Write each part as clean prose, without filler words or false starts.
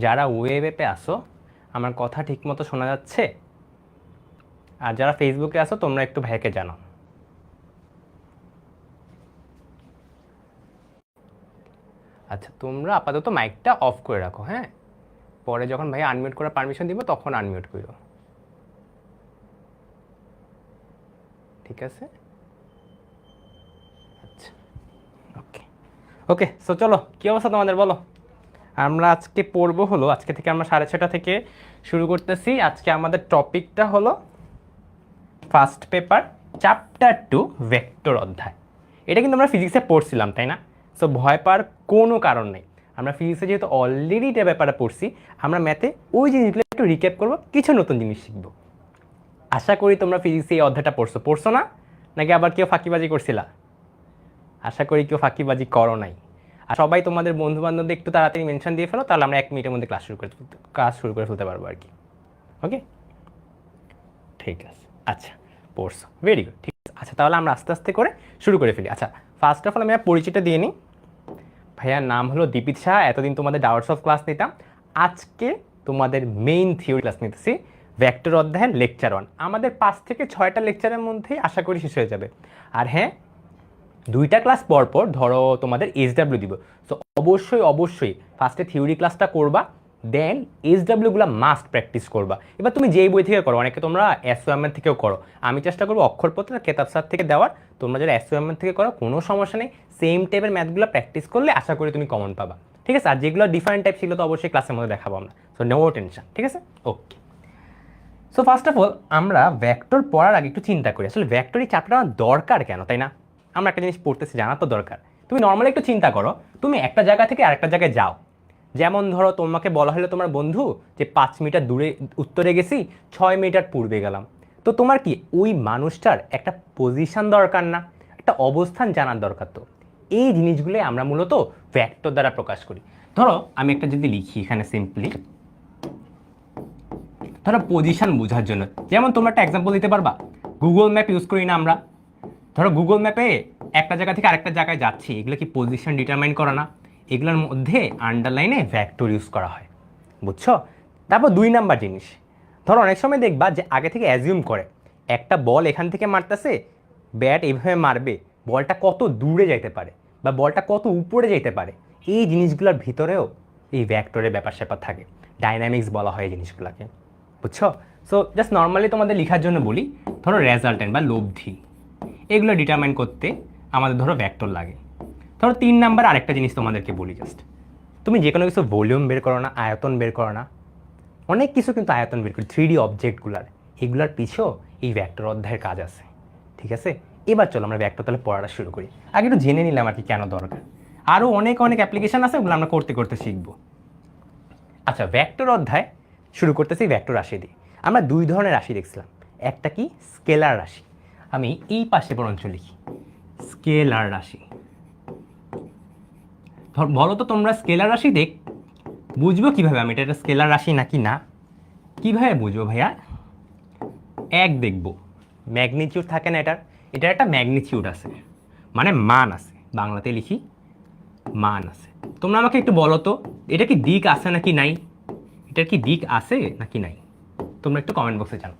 যারা ওয়েবে আসো আমার কথা ঠিকমতো শোনা যাচ্ছে? আর যারা ফেসবুকে আসো তোমরা একটু ভাইকে জানাও। আচ্ছা, তোমরা আপাতত মাইকটা অফ করে রাখো, হ্যাঁ? পরে যখন ভাই আনমিউট করার পারমিশন দিব তখন আনমিউট করো, ঠিক আছে? আচ্ছা, ওকে ওকে। সো চলো, কী অবস্থা তোমাদের বলো? আমরা আজকে পড়বো হলো, আজকে থেকে আমরা 6:30 থেকে শুরু করতেছি। আজকে আমাদের টপিকটা হলো ফার্স্ট পেপার চ্যাপ্টার 2 ভেক্টর অধ্যায়। এটা কিন্তু আমরা ফিজিক্সে পড়ছিলাম, তাই না? সো ভয় পাওয়ার কোনো কারণ নেই। আমরা ফিজিক্সে যেহেতু অলরেডি এটা ব্যাপারে পড়ছি, আমরা ম্যাথে ওই জিনিসগুলো একটু রিক্যাপ করবো, কিছু নতুন জিনিস শিখবো। আশা করি তোমরা ফিজিক্সে এই অধ্যায়টা পড়ছো না? নাকি আবার কেউ ফাঁকিবাজি করছিলা? আশা করি কেউ ফাঁকিবাজি করো নাই। আর সবাই তোমাদের বন্ধু বান্ধবদের একটু তাড়াতাড়ি মেনশন দিয়ে ফেলো, তাহলে আমরা 1 মিনিটের মধ্যে ক্লাস শুরু করে ফেলতে পারবো আর কি। ওকে, ঠিক আছে। আচ্ছা, পড়ছো, ভেরি গুড, ঠিক আছে। আচ্ছা, তাহলে আমরা আস্তে আস্তে করে শুরু করে ফেলি। আচ্ছা, ফার্স্ট অফ অল আমি পরিচয়টা দিয়ে নিই। ভাইয়ার নাম হলো দীপিত সাহা। এতদিন তোমাদের ডাউটস অফ ক্লাস নিতাম, আজকে তোমাদের মেইন থিওরি ক্লাস নিতেছি, ভেক্টর অধ্যায়ের লেকচার 1। আমাদের 5 থেকে 6টা লেকচারের মধ্যেই আশা করি শেষ হয়ে যাবে। আর হ্যাঁ, 2টা ক্লাস পর পর ধরো তোমাদের SW দিব। সো অবশ্যই ফার্স্টে থিওরি ক্লাসটা করবা, দেন SWগুলো মাস্ট প্র্যাকটিস করবা। এবার তুমি যেই বই থেকে করো, অনেকে তোমরা SOM থেকেও করো, আমি চেষ্টা করবো অক্ষরপত্র কেতাব স্যার থেকে দেওয়ার। তোমরা যারা SOM থেকে করো কোনো সমস্যা নেই, সেম টাইপের ম্যাথগুলো প্র্যাকটিস করলে আশা করি তুমি কমন পাবা, ঠিক আছে? আর যেগুলো ডিফারেন্ট টাইপ ছিল তো অবশ্যই ক্লাসের মধ্যে দেখাবো আমরা, সো নো টেনশন, ঠিক আছে? ওকে। সো ফার্স্ট অফ অল আমরা ভেক্টর পড়ার আগে একটু চিন্তা করি, আসলে ভেক্টর এই চ্যাপ্টারটা আমার দরকার কেন, তাই না? আমরা একটা জিনিস পড়তেছি, জানা তো দরকার। তুমি নর্মালি একটু চিন্তা করো, তুমি একটা জায়গা থেকে আরেকটা জায়গায় যাও, যেমন ধরো তোমাকে বলা হলো তোমার বন্ধু যে 5 মিটার দূরে উত্তরে গেছি, 6 মিটার পূর্বে গেলাম। তো তোমার কি ওই মানুষটার একটা পজিশন দরকার না? একটা অবস্থান জানার দরকার। তো এই জিনিসগুলো আমরা মূলত ভেক্টর দ্বারা প্রকাশ করি। ধরো আমি একটা যদি লিখি এখানে সিম্পলি, ধরো পজিশন বোঝার জন্য, যেমন তোমরা একটা এক্সাম্পল দিতে পারবা, গুগল ম্যাপ ইউজ করি না আমরা? ধরো গুগল ম্যাপে একটা জায়গা থেকে আরেকটা জায়গায় যাচ্ছি, এগুলো কি পজিশন ডিটারমাইন করা না? এগুলোর মধ্যে আন্ডারলাইনে ভেক্টর ইউজ করা হয়, বুঝছো? তারপর 2 নাম্বার জিনিস, ধরো অনেক সময় দেখবা যে আগে থেকে অ্যাজিউম করে একটা বল এখান থেকে মারতেছে, ব্যাট এইভাবে মারবে, বলটা কত দূরে যাইতে পারে বা বলটা কত উপরে যাইতে পারে, এই জিনিসগুলোর ভিতরেও এই ভেক্টরের ব্যাপার স্যাপার থাকে, ডাইনামিক্স বলা হয় এই জিনিসগুলোকে, বুঝছো? সো জাস্ট নর্মালি তোমাদের লেখার জন্য বলি, ধরো রেজাল্টেন্ট বা লব্ধি, এগুলো ডিটারমাইন করতে আমাদের ধরো ভেক্টর লাগে। ধরো 3 নাম্বার আরেকটা জিনিস তোমাদেরকে বলি, জাস্ট তুমি যে কোনো কিছু ভলিউম বের করো না, আয়তন বের করো না, অনেক কিছু কিন্তু আয়তন বের করি 3D অবজেক্টগুলার, এগুলার পিছেও এই ভেক্টর অধ্যায়ের কাজ আছে, ঠিক আছে? এবার চলো আমরা ভেক্টর তাহলে পড়াটা শুরু করি। আগে একটু জেনে নিলাম আর কি কেন দরকার, আরও অনেক অ্যাপ্লিকেশন আছে, ওগুলো আমরা করতে করতে শিখবো। আচ্ছা, ভেক্টর অধ্যায় শুরু করতেছি ভেক্টর রাশি দিয়ে। আমরা 2 ধরনের রাশি দেখছিলাম, একটা কি স্কেলার রাশি, আমি এই পাশে বরঞ্চ লিখি স্কেলার রাশি। বলো তো তোমরা স্কেলার রাশি বুঝবো কিভাবে আমি এটা স্কেলার রাশি নাকি না? কিভাবে বুঝবো ভাইয়া? এক দেখবো ম্যাগনিটিউড থাকে না, এটার একটা ম্যাগনিটিউড আছে, মানে মান আছে, বাংলাতে লিখি মান আছে। তোমরা আমাকে একটু বলো তো, এটা কি দিক আছে নাকি নাই? এটার কি দিক আছে নাকি নাই? তোমরা একটু কমেন্ট বক্সে জানো।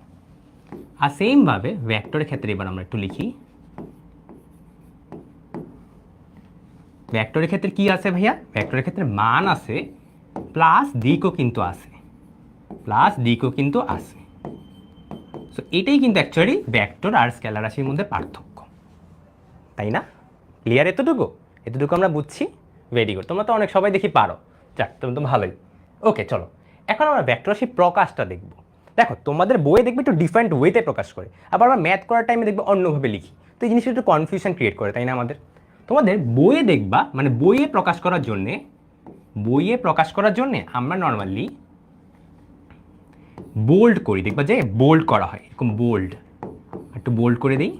আর সেমভাবে ভেক্টরের ক্ষেত্রে এবার আমরা একটু লিখি, ভেক্টরের ক্ষেত্রে কি আছে ভাইয়া? ভেক্টরের ক্ষেত্রে মান আছে, প্লাস দিকও কিন্তু আছে, সো এটাই কিন্তু অ্যাকচুয়ালি ভেক্টর আর স্কেলার রাশির মধ্যে পার্থক্য, তাই না? ক্লিয়ার? এতটুকু আমরা বুঝছি, ভেরি গুড। তোমরা তো অনেক সবাই দেখি পারো, যাক তুমি তো ভালোই। ওকে, চলো এখন আমরা ভেক্টর রাশির প্রকাশটা দেখব। দেখো তোমাদের বইয়ে দেখবে একটু ডিফারেন্ট ওয়েতে প্রকাশ করে, আবার আমরা ম্যাথ করার টাইমে দেখবে অন্যভাবে লিখি, তো এই জিনিসটা একটু কনফিউশন ক্রিয়েট করে, তাই না? তোমাদের বইয়ে দেখবা, মানে বইয়ে প্রকাশ করার জন্যে আমরা নর্মালি বোল্ড করি, দেখবা যে বোল্ড করা হয়, এরকম বোল্ড, একটু বোল্ড করে দিই,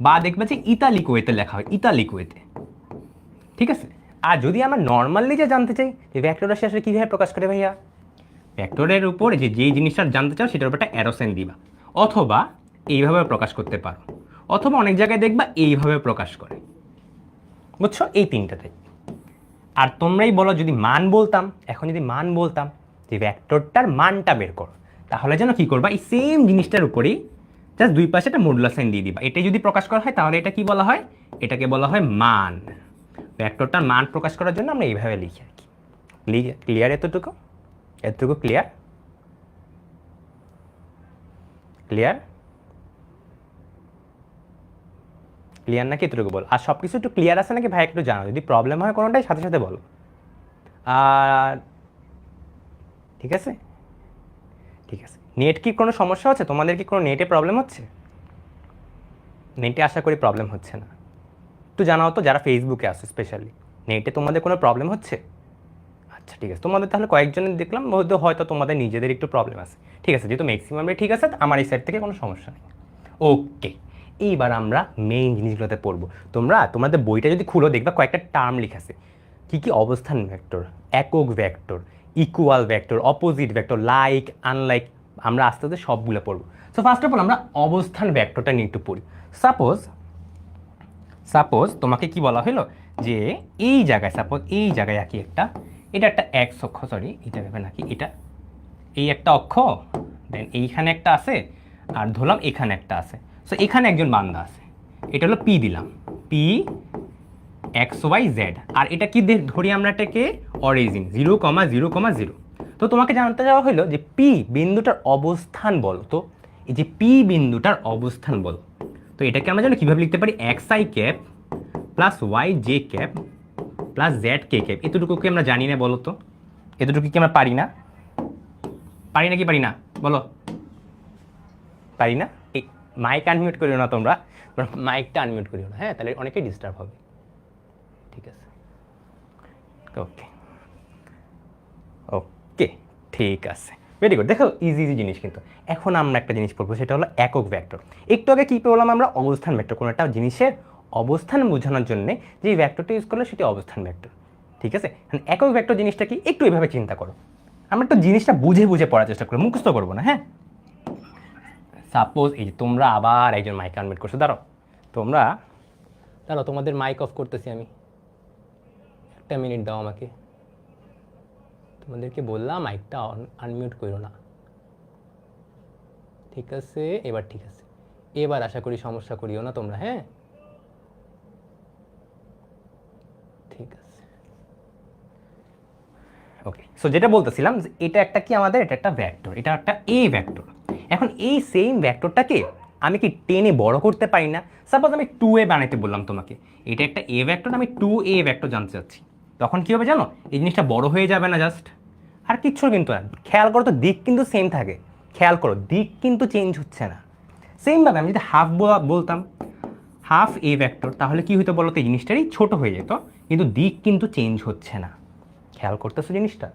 বা দেখবা যে ইতালিক ওয়েতে লেখা হয়, ইতালিক ওয়েতে, ঠিক আছে? আর যদি আমরা নর্মালি যে জানতে চাই যে ভেক্টর রাশি আসলে কীভাবে প্রকাশ করে ভাইয়া, ভেক্টরের উপরে যেই জিনিসটা জানতে চাও সেটার উপর একটা অ্যারো সাইন দিবা, অথবা এইভাবে প্রকাশ করতে পারো, অথবা অনেক জায়গায় দেখবা এইভাবে প্রকাশ করে, বুঝছো? এই 3টাতে। আর তোমরাই বলো, যদি মান বলতাম, এখন যদি মান বলতাম যে ভেক্টরটার মানটা বের করো, তাহলে যেন কি করবা, এই সেম জিনিসটার উপরেই জাস্ট দুই পাশে একটা মডুলাস সাইন দিয়ে দিবা। এটাই যদি প্রকাশ করা হয় তাহলে এটা কি বলা হয়, এটাকে বলা হয় মান। ভেক্টরটার মান প্রকাশ করার জন্য আমরা এইভাবে লিখি আর কি। ক্লিয়ার? এতটুকু ক্লিয়ার? ক্লিয়ার নাকি এতটুকু বল? আর সব কিছু একটু ক্লিয়ার আছে নাকি ভাই একটু জানো, যদি প্রবলেম হয় কোনোটাই সাথে সাথে বলো। আর ঠিক আছে, নেট কি কোনো সমস্যা হচ্ছে তোমাদের? কি কোনো নেটে প্রবলেম হচ্ছে? নেটে আশা করি প্রবলেম হচ্ছে না। একটু জানাও তো যারা ফেসবুকে আসো, স্পেশালি নেটে তোমাদের কোনো প্রবলেম হচ্ছে? আচ্ছা ঠিক আছে, তোমাদের তাহলে কয়েকজনের দেখলাম হয়তো তোমাদের নিজেদের একটু প্রবলেম আছে। ঠিক আছে, যেহেতু ম্যাক্সিমামে ঠিক আছে, আমার এই সাইড থেকে কোনো সমস্যা নেই। ওকে, এইবার আমরা মেইন জিনিসগুলোতে পড়বো। তোমাদের বইটা যদি খুলো দেখবা কয়েকটা টার্ম লেখা আছে। কি কি? অবস্থান ভেক্টর, একক vector, equal vector, opposite vector, like, unlike. আমরা আস্তে আস্তে সবগুলো পড়বো। সো ফার্স্ট অফ অল আমরা অবস্থান ভেক্টরটা নিয়ে একটু পড়ি। সাপোজ তোমাকে কি বলা হলো যে এই জায়গায়, সাপোজ এই জায়গায় আঁকি একটা, এটা একটা এক্স অক্ষ, সরি এটা ভেবে নাকি, এটা এই একটা অক্ষ, দেন এইখানে একটা আছে, আর ধরলাম এখানে একটা আছে। সো এখানে একজন বান্দা আছে, এটা হলো পি দিলাম, পি এক্স ওয়াই জেড। আর এটা কি ধরি আমরা, এটাকে অরিজিন 0,0,0। তো তোমাকে জানতে যাওয়া হলো যে পি বিন্দুটার অবস্থান বলো তো। এই যে পি বিন্দুটার অবস্থান বলো, তো এটাকে আমরা জানো কীভাবে লিখতে পারি, X I cap plus Y J cap plus Z K cap. এতটুকুকে আমরা জানি না বলো তো? এতটুকু কি আমরা পারি না? কি পারি না বলো? পারি না? এই মাইক আনমিউট করিও না তোমরা, মাইকটা আনমিউট করিও না, হ্যাঁ, তাহলে অনেকেই ডিস্টার্ব হবে। ঠিক আছে, ওকে ঠিক আছে, ভেরি গুড। দেখো ইজি জিনিস, কিন্তু এখন আমরা একটা জিনিস পড়বো, সেটা হলো একক ভেক্টর। একটু আগে কী পড়লাম আমরা? অবস্থান ভেক্টর। কোনো একটা জিনিসের অবস্থান বোঝানোর জন্য যে ভেক্টরটা ইউজ করলে সেটি অবস্থান ভেক্টর। ঠিক আছে, একক ভেক্টর জিনিসটা কি একটু এভাবে চিন্তা করো। আমরা একটু জিনিসটা বুঝে পড়ার চেষ্টা করবো, মুখস্থ করবো না, হ্যাঁ। সাপোজ এই যে তোমরা আবার একজন মাইক আনমিউট করছো, তোমাদের মাইক অফ করতেছি আমি, একটা মিনিট দাও আমাকে। তোমাদেরকে বললাম মাইকটা আনমিউট করো না। ঠিক আছে, এবার ঠিক আছে, এবার আশা করি সমস্যা করিও না তোমরা, হ্যাঁ ঠিক আছে। ওকে, সো যেটা বলতেছিলাম যে এটা একটা কি আমাদের, এটা একটা ভেক্টর, এটা একটা এ ভেক্টর। এখন এই সেম ভেক্টরটাকে আমি কি টেনে বড় করতে পারি না? সাপোজ আমি 2a বানাইতে বললাম তোমাকে, এটা একটা এ ভেক্টর, আমি 2a ভেক্টর জানতে চাচ্ছি, তখন কি হবে জানো? এই জিনিসটা বড় হয়ে যাবে না জাস্ট, আর কিচ্ছু কিন্তু না। খেয়াল করো তো, দিক কিন্তু সেম থাকে, খেয়াল করো দিক কিন্তু চেঞ্জ হচ্ছে না। সেমভাবে আমি যদি হাফ বলতাম, হাফ এ ভেক্টর, তাহলে কি হইতো বলো তো? এই জিনিসটারই ছোট হয়ে যেত, কিন্তু দিক কিন্তু চেঞ্জ হচ্ছে না। খেয়াল করতেছো জিনিসটা?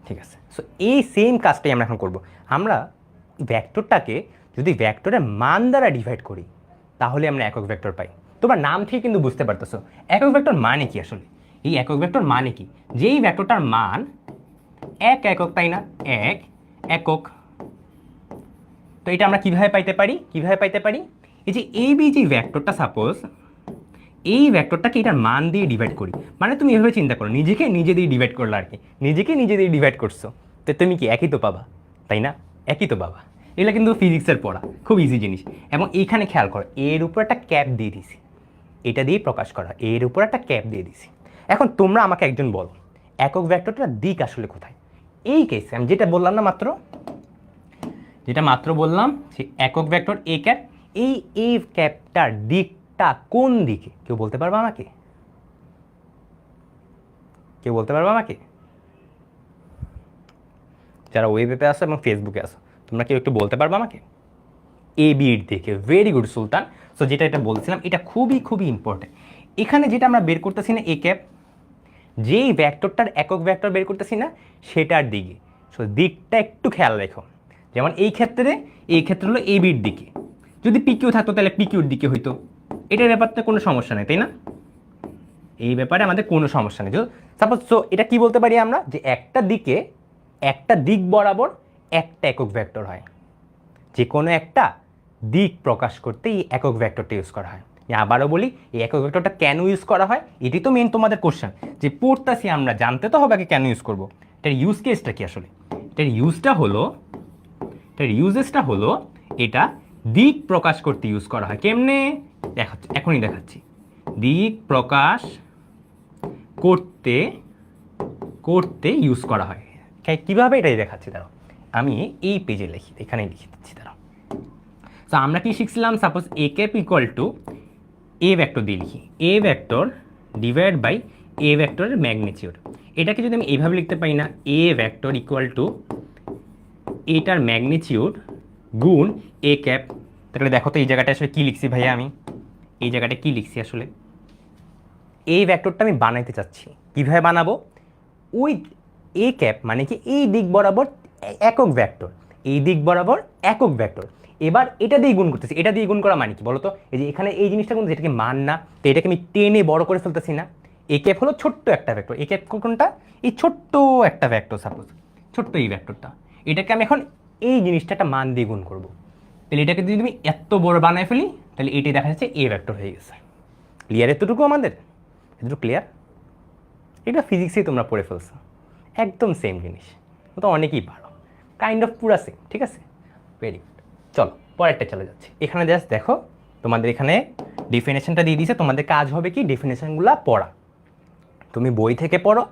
ঠিক আছে, সো এই সেম কাজটাই আমরা এখন করব। আমরা ভেক্টরটাকে যদি ভেক্টরের মান দ্বারা ডিভাইড করি, তাহলে আমরা একক ভেক্টর পাই। তোমরা নাম থেকে কিন্তু বুঝতে পারতেছো একক ভেক্টর মানে কি আসলে। এই একক ভেক্টর মানে কি, যেই ভেক্টরটার মান এক একক, তাই না? এক একক। তো এটা আমরা কিভাবে পাইতে পারি? এই যে এই বি যে ভেক্টরটা, সাপোজ এই ভেক্টরটাকে এটার মান দিয়ে ডিভাইড করি, মানে তুমি এভাবে চিন্তা করো, নিজেকে নিজে দিয়ে ডিভাইড করলো আর কি, নিজেকে নিজে দিয়ে ডিভাইড করছো, তো তুমি কি একই তো পাবা, তাই না? একই তো পাবা। এগুলো কিন্তু ফিজিক্সের পড়া, খুব ইজি জিনিস। এবং এইখানে খেয়াল করো, এর উপর একটা ক্যাপ দিয়ে দিছি, এটা দিয়ে প্রকাশ করা, এর উপর একটা ক্যাপ দিয়ে দিছি। এখন তোমরা আমাকে একজন বলো, একক ভেক্টরটার দিক আসলে কোথায়? এই কেসে আমি যেটা বললাম না মাত্র, সে একক ভেক্টর এ ক্যাপ, এই ক্যাপটার দিকটা কোন দিকে? কেউ বলতে পারবে আমাকে? যারা ওয়েবে আসো এবং ফেসবুকে আসো, তোমরা কেউ একটু বলতে পারবে আমাকে? এ বির দিকে। ভেরি গুড সুলতান। সো এটা বলছিলাম, এটা খুবই ইম্পর্টেন্ট। এখানে যেটা আমরা বের করতেছি না, এ ক্যাপ, যেই ভেক্টরটার একক ভেক্টর বের করতেছি না, সেটার দিকে। সো দিকটা একটু খেয়াল রেখো। যেমন এই ক্ষেত্রে হলো এ বির দিকে, যদি পিকিউ থাকতো তাহলে পিকিউর দিকে হইতো। এটার ব্যাপারটা কোনো সমস্যা নেই, তাই না? এই ব্যাপারে আমাদের কোনো সমস্যা নেই। সাপোজ, সো এটা কি বলতে পারি আমরা, যে একটা দিক বরাবর একটা একক ভেক্টর হয়। যে কোনো একটা দিক প্রকাশ করতে এই একক ভেক্টরটা ইউজ করা হয়। আবারও বলি, এই একক ভেক্টরটা কেন ইউজ করা হয় এটি তো মেইন তোমাদের কোশ্চেন, যে পড়তাছি আমরা, জানতে তো হবে আগে কেন ইউজ করব। এটার ইউজ কেসটা কি আসলে? এটার ইউজেসটা হলো এটা দিক প্রকাশ করতে ইউজ করা হয়। কেমনে দেখাচ্ছি, এখনই দেখাচ্ছি। দিক প্রকাশ করতে করতে ইউজ করা হয়। কিভাবে এটাই দেখাচ্ছি, দাঁড়াও আমি এই পেজে লিখি, এখানেই লিখে দিচ্ছি, দাঁড়াও। তো আমরা কি শিখছিলাম, suppose A cap equal to A vector দিয়ে লিখি, A vector divide by A ভেক্টরের ম্যাগনিটিউড। এটাকে যদি আমি এইভাবে লিখতে পারি না, এ ভেক্টর ইকুয়াল টু এটার ম্যাগনিটিউড গুণ এ ক্যাপ, তাহলে দেখো তো এই জায়গাটা আসলে কী লিখছি ভাইয়া, আমি এই জায়গাটা কী লিখছি আসলে? এই ভেক্টরটা আমি বানাইতে চাচ্ছি, কীভাবে বানাবো? ওই এ ক্যাপ মানে কি এই দিক বরাবর একক ভেক্টর, এই দিক বরাবর একক ভেক্টর। এবার এটা দিয়ে গুণ করতেছি, এটা দিয়ে গুণ করা মানে কি বলতো? এই যে এখানে এই জিনিসটা কিন্তু যেটাকে মান না, তো এটাকে আমি টেনে বড় করে ফেলতেছি না। এ ক্যাপ হলো ছোট্ট একটা ভেক্টর, এ ক্যাপ কোনটা? এই ছোট্ট একটা ভেক্টর, সাপোজ ছোট্ট এই ভেক্টরটা, এটাকে আমি এখন এই জিনিসটা একটা মান দিয়ে গুণ করবো। তাহলে এটাকে যদি তুমি এত বড় বানায় ফেলি, তাহলে এটি দেখা যাচ্ছে এ ভেক্টর হয়ে গেছে। ক্লিয়ার এতটুকু আমাদের? এতটুকু ক্লিয়ার? এটা ফিজিক্সেই তোমরা পড়ে ফেলছো, একদম সেম জিনিস, তো অনেকেই পারো, কাইন্ড অফ পুরা সেম, ঠিক আছে? Very good. চলো পরেরটা চলে যাচ্ছে। এখানে জাস্ট দেখো, তোমাদের এখানে ডেফিনেশনটা দিয়ে দিয়েছে, তোমাদের কাজ হবে কি ডেফিনেশনগুলো পড়া। তুমি বই থেকে পড়ো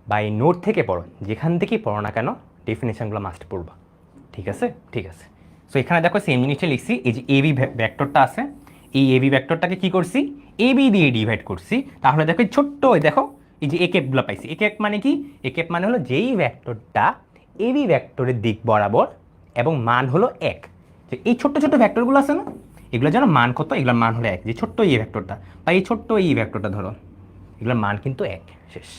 বা এই নোট থেকে পড়ো, যেখান থেকেই পড়ো না কেন ডেফিনেশনগুলো মাস্ট পড়বা, ঠিক আছে? ঠিক আছে। সো এখানে দেখো সেম জিনিসটা লিখছি, এই যে এবি ভেক্টরটা আছে, এই এবি ভেক্টরটাকে কি করছি, এবি দিয়ে ডিভাইড করছি। তাহলে দেখো ছোট্ট, দেখো এই যে এ ক্যাপগুলো পাইছি। এ ক্যাপ মানে কি? এ ক্যাপ মানে হলো যেই ভেক্টরটা এবি ভেক্টরের দিক বরাবর এবং মান হলো 1। যে এই ছোট্ট ছোট্ট ভেক্টরগুলো আছে না, এগুলো যেন মান কত? এগুলোর মান হলো 1। যে ছোট্ট এই ভেক্টরটা বা এই ছোট্ট এই ভেক্টরটা ধরো, এগুলোর মান কিন্তু 1। শেষ,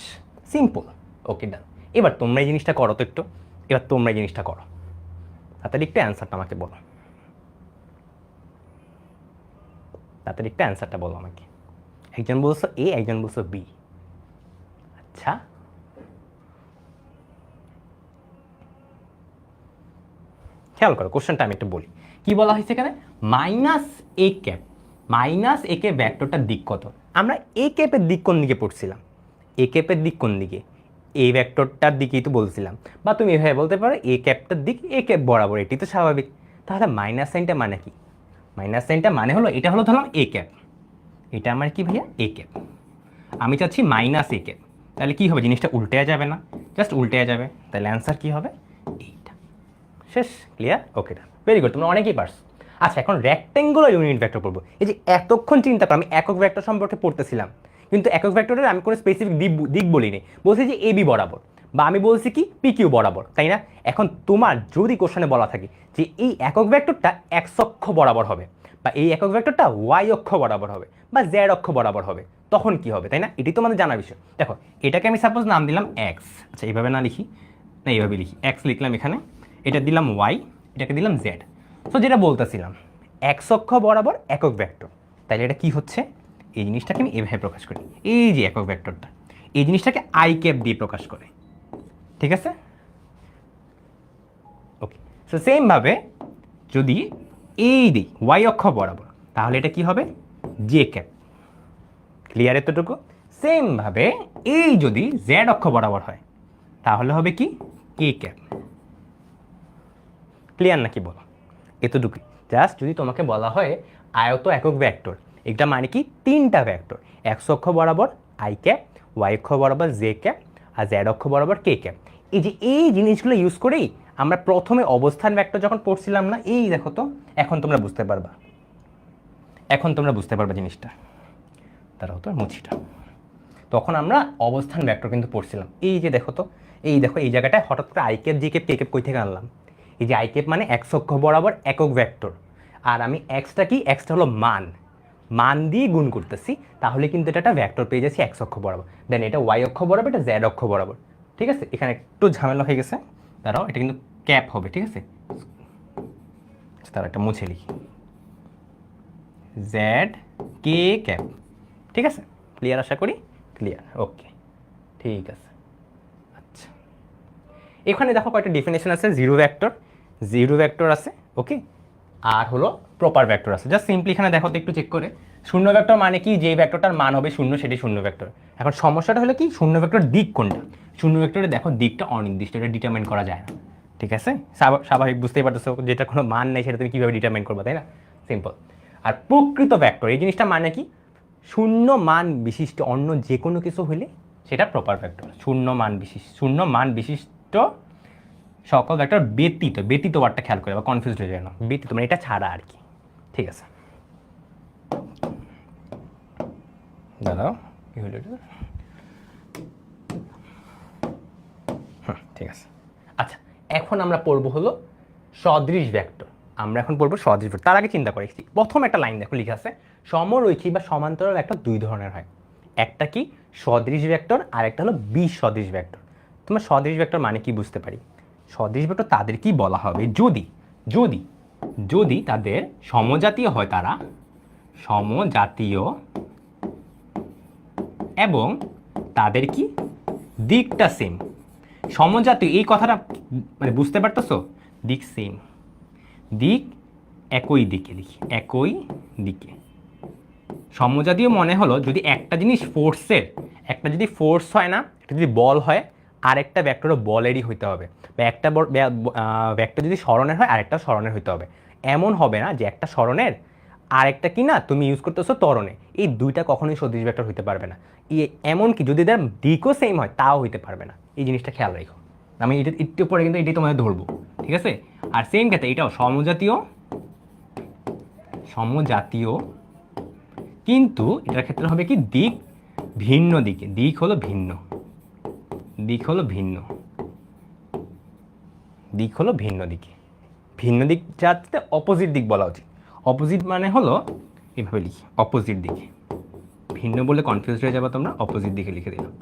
সিম্পল। ওকে ডান। এবার তোমরা এই জিনিসটা করো তো একটু, এবার তোমরা এই জিনিসটা করো, তাড়াতাড়ি একটু অ্যান্সারটা আমাকে বলো, তাড়াতাড়ি একটু অ্যান্সারটা বলো আমাকে। একজন বলছো এ, একজন বলছো বি। আচ্ছা, খেয়াল করো কোশ্চেনটা আমি একটু বলি। কি বলা হয়েছে এখানে? মাইনাস এ ক্যাপ, মাইনাস এ কে ভেক্টরটার দিক কত? আমরা এ ক্যাপের দিক কোন দিকে পড়ছিলাম? এ ক্যাপের দিক কোন দিকে? এই ভেক্টরটার দিকেই তো বলছিলাম, বা তুমি এভাবে বলতে পারো এ ক্যাপটার দিক এ ক্যাপ বরাবর, এটি তো স্বাভাবিক। তাহলে মাইনাস সাইনটা মানে কি? মাইনাস সাইনটা মানে হলো, এটা হলো ধরলাম এ ক্যাপ, এটা আমার কি ভাইয়া? A cap. আমি চাচ্ছি মাইনাস এ ক্যাপ, তাহলে কি হবে? জিনিসটা উল্টে যাবে না? জাস্ট উল্টে যাবে, তাহলে অ্যান্সার কি হবে? এইটা। শেষ, ক্লিয়ার? ওকে, ভেরি গুড, তোমরা অনেকেই পারছো। আচ্ছা, এখন রেক্টেঙ্গুলার ইউনিট ভেক্টর পড়বো। এই যে এতক্ষণ চিন্তা করো, আমি একক ভেক্টর সম্পর্কে পড়তেছিলাম, কিন্তু একক ভেক্টরের আমি কোনো স্পেসিফিক দিক বলিনি, বলছি যে এবি বরাবর, বা আমি বলছি কি পি কিউ বরাবর, তাই না? এখন তোমার যদি কোশ্চেনে বলা থাকে যে এই একক ভেক্টরটা এক্স অক্ষ বরাবর হবে, বা এই একক ভেক্টরটা ওয়াই অক্ষ বরাবর হবে, বা জেড অক্ষ বরাবর হবে, তখন কি হবে, তাই না? এটি তোমাদের জানার বিষয়। দেখো, এটাকে আমি সাপোজ নাম দিলাম এক্স, আচ্ছা এইভাবে না লিখি না, এইভাবে লিখি, এক্স লিখলাম এখানে, এটা দিলাম ওয়াই, এটাকে দিলাম জেড। সো যেটা বলতেছিলাম, এক্স অক্ষ বরাবর একক ভেক্টর, তাইলে এটা কি হচ্ছে? এই জিনিসটাকে আমি এভাবে প্রকাশ করি, এই যে একক ভেক্টরটা, এই জিনিসটাকে আই ক্যাপ দিয়ে প্রকাশ করে, ঠিক আছে? ওকে, সো সেমভাবে যদি এই দিই ওয়াই অক্ষ বরাবর, তাহলে এটা কি হবে? J cap. ক্লিয়ার এতটুকু? সেমভাবে এই যদি জেড অক্ষ বরাবর হয়, তাহলে হবে কি? কে ক্যাপ। ক্লিয়ার নাকি বলো? এতটুকুই। জাস্ট যদি তোমাকে বলা হয় আয়ত একক ভেক্টর, এটা মানে কি? তিনটা ভেক্টর, এক্স অক্ষ বরাবর আই ক্যাপ, ওয়াই অক্ষ বরাবর জে ক্যাপ, আর জেড অক্ষ বরাবর কে ক্যাপ। এই যে এই জিনিসগুলো ইউজ করেই আমরা প্রথমে অবস্থান ভেক্টর যখন পড়ছিলাম না, এই দেখো তো, এখন তোমরা বুঝতে পারবা, এখন তোমরা বুঝতে পারবা জিনিসটা। তারাও তো মুছিটা, তখন আমরা অবস্থান ভেক্টর কিন্তু পড়ছিলাম। এই যে দেখো তো, এই দেখো এই জায়গাটায় হঠাৎ করে I cap G cap K cap কই থেকে আনলাম? এই যে আই ক্যাপ মানে এক্স অক্ষ বরাবর একক ভেক্টর, আর আমি এক্সটা কি? এক্সটা হলো মান, মান দিয়ে গুণ করতেছি, তাহলে কিন্তু এটা একটা ভেক্টর পেয়ে যাচ্ছি এক্স অক্ষ বরাবর। দেন এটা ওয়াই অক্ষ বরাবর, এটা জেড অক্ষ বরাবর, ঠিক আছে? এখানে একটু ঝামেলা হয়ে গেছে, দাঁড়াও, এটা কিন্তু ক্যাপ হবে, ঠিক আছে? তারা একটা মুছে লিখি, জেড কে ক্যাপ, ঠিক আছে? ক্লিয়ার আশা করি? ক্লিয়ার, ওকে, ঠিক আছে। আচ্ছা, এখানে দেখো কয়েকটা ডেফিনেশন আছে, জিরো ভেক্টর আছে, ওকে, আর হলো প্রপার ভেক্টর আছে। জাস্ট সিম্পলি এখানে দেখো তো একটু চেক করে, শূন্য ভেক্টর মানে কি, যে ভেক্টরটার মান হবে শূন্য সেটাই শূন্য ভেক্টর। এখন সমস্যাটা হলো কি, শূন্য ভেক্টর দিক কোনটা? শূন্য ভেক্টরে দেখো দিকটা অনির্দিষ্ট, এটা ডিটারমাইন করা যায় না। ঠিক আছে, স্বাভাবিক, বুঝতেই পারতেছো, যেটা কোনো মান নেই সেটা তুমি কীভাবে ডিটারমাইন করবে, তাই না? সিম্পল। আর প্রকৃত ভেক্টর এই জিনিসটা মানে কি, শূন্য মান বিশিষ্ট অন্য যে কোনো কিছু হলে সেটা প্রপার ভেক্টর। শূন্য মান বিশিষ্ট সকল ভেক্টর ব্যতীত, ব্যতীত ওয়ার্ডটা খেয়াল করে বা কনফিউজ হয়ে যায় না, ব্যতীত মানে এটা ছাড়া আর কি। ঠিক আছে, দাঁড়াও, কি হলো এটা? ঠিক আছে। আচ্ছা, এখন আমরা পড়বো হলো সদৃশ ভেক্টর। আমরা এখন পড়বো সদৃশ ভেক্টর। তার আগে চিন্তা করে প্রথম একটা লাইন দেখো লেখা আছে, সমরৈখিক বা সমান্তরাল ভেক্টর দুই ধরনের হয়। একটা কি সদৃশ ভেক্টর, আর একটা হলো বিসদৃশ ভেক্টর। তোমার সদৃশ ভেক্টর মানে কি বুঝতে পারি, সদৃশ ভেক্টর তাদের কি বলা হবে, যদি যদি যদি তাদের সমজাতীয় হয়, তারা সমজাতীয় এবং তাদের কি দিকটা সেম। সমজাতীয় এই কথাটা মানে বুঝতে পারতেছো, দিক সেম, দিক একই দিকে, লিখি একই দিকে। সমজাতীয় মনে হলো যদি একটা জিনিস ফোর্সের, একটা যদি ফোর্স হয় না, একটা যদি বল হয়, আরেকটা ভেক্টরও বলেরই হইতে হবে, বা একটা ভেক্টর যদি স্মরণের হয় আরেকটা স্মরণের হইতে হবে। এমন হবে না যে একটা স্মরণের আরেকটা কি না তুমি ইউজ করতেছো ত্বরণে, এই দুইটা কখনোই সদৃশ ভেক্টর হইতে পারবে না। এমনকি যদি তার দিকও সেম হয় তাও হইতে পারবে না, এই জিনিসটা খেয়াল রাখো। আমি এটা একটু পরে কিন্তু এটাই তোমাদের ধরবো, ঠিক আছে? আর সেম ক্ষেত্রে এটাও সমজাতীয়, সমজাতীয় কিন্তু এটার ক্ষেত্রে হবে কি দিক ভিন্ন দিকে, দিক হলো ভিন্ন, দিক হলো ভিন্ন, দিক হলো ভিন্ন দিকে, ভিন্ন দিক যাতে অপোজিট দিক বলা উচিত। অপোজিট মানে হলো এভাবে লিখি, অপোজিট দিকে, ভিন্ন বলে কনফিউজ হয়ে যাবে তোমরা, অপোজিট দিকে লিখে দিলাম।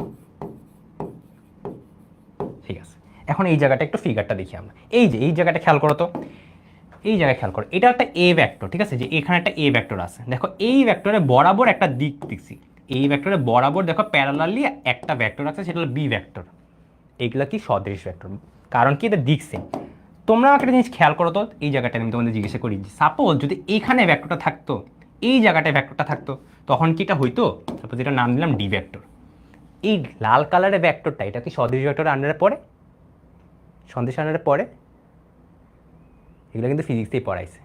ঠিক আছে, এখন এই জায়গাটা একটু ফিগারটা দেখি আমরা। এই যে এই জায়গাটা খেয়াল করো তো, এই জায়গায় খেয়াল করো, এটা একটা এ ভেক্টর, ঠিক আছে? যে এখানে একটা এ ভেক্টর আছে, দেখো এই ভেক্টরে বরাবর একটা দিক দেখছি, এই ভেক্টরে বরাবর দেখো প্যারালালি একটা ভেক্টর আছে, সেটা হলো বি ভেক্টর। এইগুলা কি সদৃশ ভেক্টর, কারণ কি এটা দিক সেম। তোমরা একটা জিনিস খেয়াল করো তো, এই জায়গাটা আমি তোমাদের জিজ্ঞাসা করি, সাপোজ যদি এইখানে ভেক্টরটা থাকতো, এই জায়গাটায় ভেক্টরটা থাকতো, তখন কি এটা হইতো? সাপোজ এটা নাম দিলাম ডি ভেক্টর। এই লাল কালারের ভেক্টরটা এটা কি সদৃশ ভেক্টরের আন্ডারে পড়ে? সদৃশ আন্ডারে পড়ে? এগুলো কিন্তু ফিজিক্সেই পড়াইছে।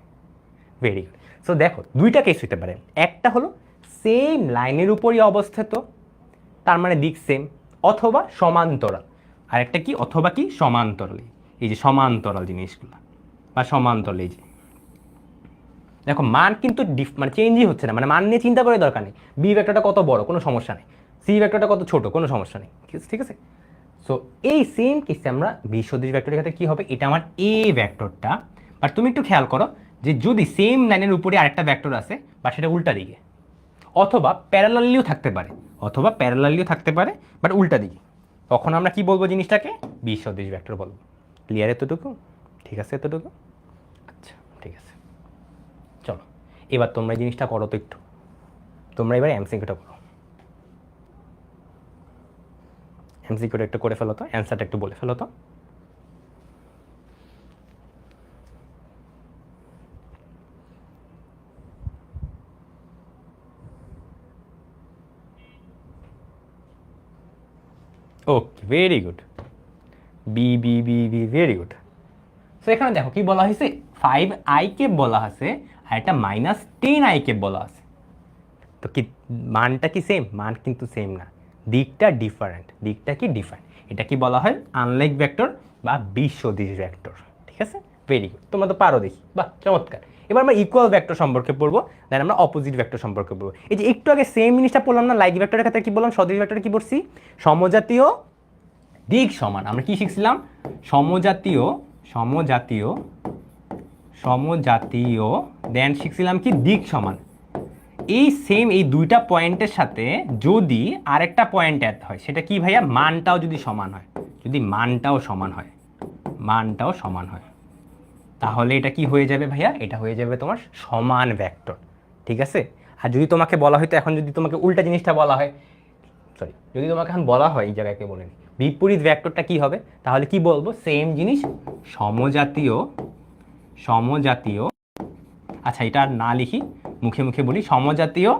Very good. সো দেখো দুইটা কেস হতে পারে, একটা হলো সেম লাইনের উপরই অবস্থিত, তার মানে দিক সেম, অথবা সমান্তরাল। আরেকটা কি, অথবা কি সমান্তরাল, এই যে সমান্তরাল জিনিসগুলো বা সমান্তরাল। এই যে দেখো মান কিন্তু মানে চেঞ্জই হচ্ছে না, মানে মান নিয়ে চিন্তা করে দরকার নেই, বি ভেক্টরটা কত বড় কোনো সমস্যা নেই, সি ভেক্টরটা কত ছোট কোনো সমস্যা নেই, ঠিক আছে? সো এই সেম কেসে আমরা বি সদৃশ ভেক্টরের ক্ষেত্রে কি হবে, এটা আমার এ ভেক্টরটা, বাট তুমি একটু খেয়াল করো যে যদি সেম লাইনের উপরে আরেকটা ভেক্টর আছে বা সেটা উল্টা দিকে, অথবা প্যারালালিও থাকতে পারে, অথবা প্যারালালিও থাকতে পারে বাট উল্টা দিকে, তখন আমরা কি বলবো জিনিসটাকে, বি সদৃশ ভেক্টর বলবো। ক্লিয়ার এতটুকু? ঠিক আছে এতটুকু? আচ্ছা ঠিক আছে, চলো এবার তোমরা এই জিনিসটা করো তো একটু, তোমরা এবার এমসিকিউটা করো, এমসিকিউটা একটু করে ফেলো তো, অ্যান্সারটা একটু বলে ফেলো তো। Okay, very good, B B B B, very good. So এখানে দেখো কি বলা হয়েছে, 5i কে বলা আছে আর একটা -10i কে বলা আছে, তো কি মানটা কি সেম? মান কিন্তু সেম না, দিকটা ডিফারেন্ট, দিকটা কি ডিফারেন্ট। এটা কি বলা হয়, আনলাইক ভেক্টর বা বিসদৃশ ভেক্টর। ঠিক আছে, ভেরি গুড, তোমরা তো পারো দেখি, বাহ চমৎকার। এবার আমরা ইকুয়াল ভেক্টর সম্পর্কে পড়বো, দেন আমরা অপোজিট ভেক্টর সম্পর্কে পড়বো। এই যে একটু আগে সেম জিনিসটা পড়লাম না, লাইক ভেক্টরের ক্ষেত্রে কি বললাম, সদৃশ ভেক্টরে কি পড়ছি, সমজাতীয় দিক সমান। আমরা কি শিখছিলাম, সমজাতীয়, সমজাতীয়, সমজাতীয়, দেন শিখছিলাম কি দিক সমান। এই সেম এই দুইটা পয়েন্টের সাথে যদি আরেকটা পয়েন্ট অ্যাড হয়, সেটা কি ভাইয়া, মানটাও যদি সমান হয়, যদি মানটাও সমান হয়, মানটাও সমান হয়, তাহলে এটা কি হয়ে যাবে ভাইয়া, এটা হয়ে যাবে তোমার সমান ভেক্টর। ঠিক আছে? আর যদি তোমাকে বলা হয়, তো এখন যদি তোমাকে উল্টা জিনিসটা বলা হয়, সরি যদি তোমাকে এখন বলা হয়, এই জায়গায় বলে নি বিপরীত ভেক্টরটা কি হবে, তাহলে কি বলবো, সেম জিনিস সমজাতীয়, সমজাতীয়, আচ্ছা এটা আর না লিখি, মুখে মুখে বলি, সমজাতীয়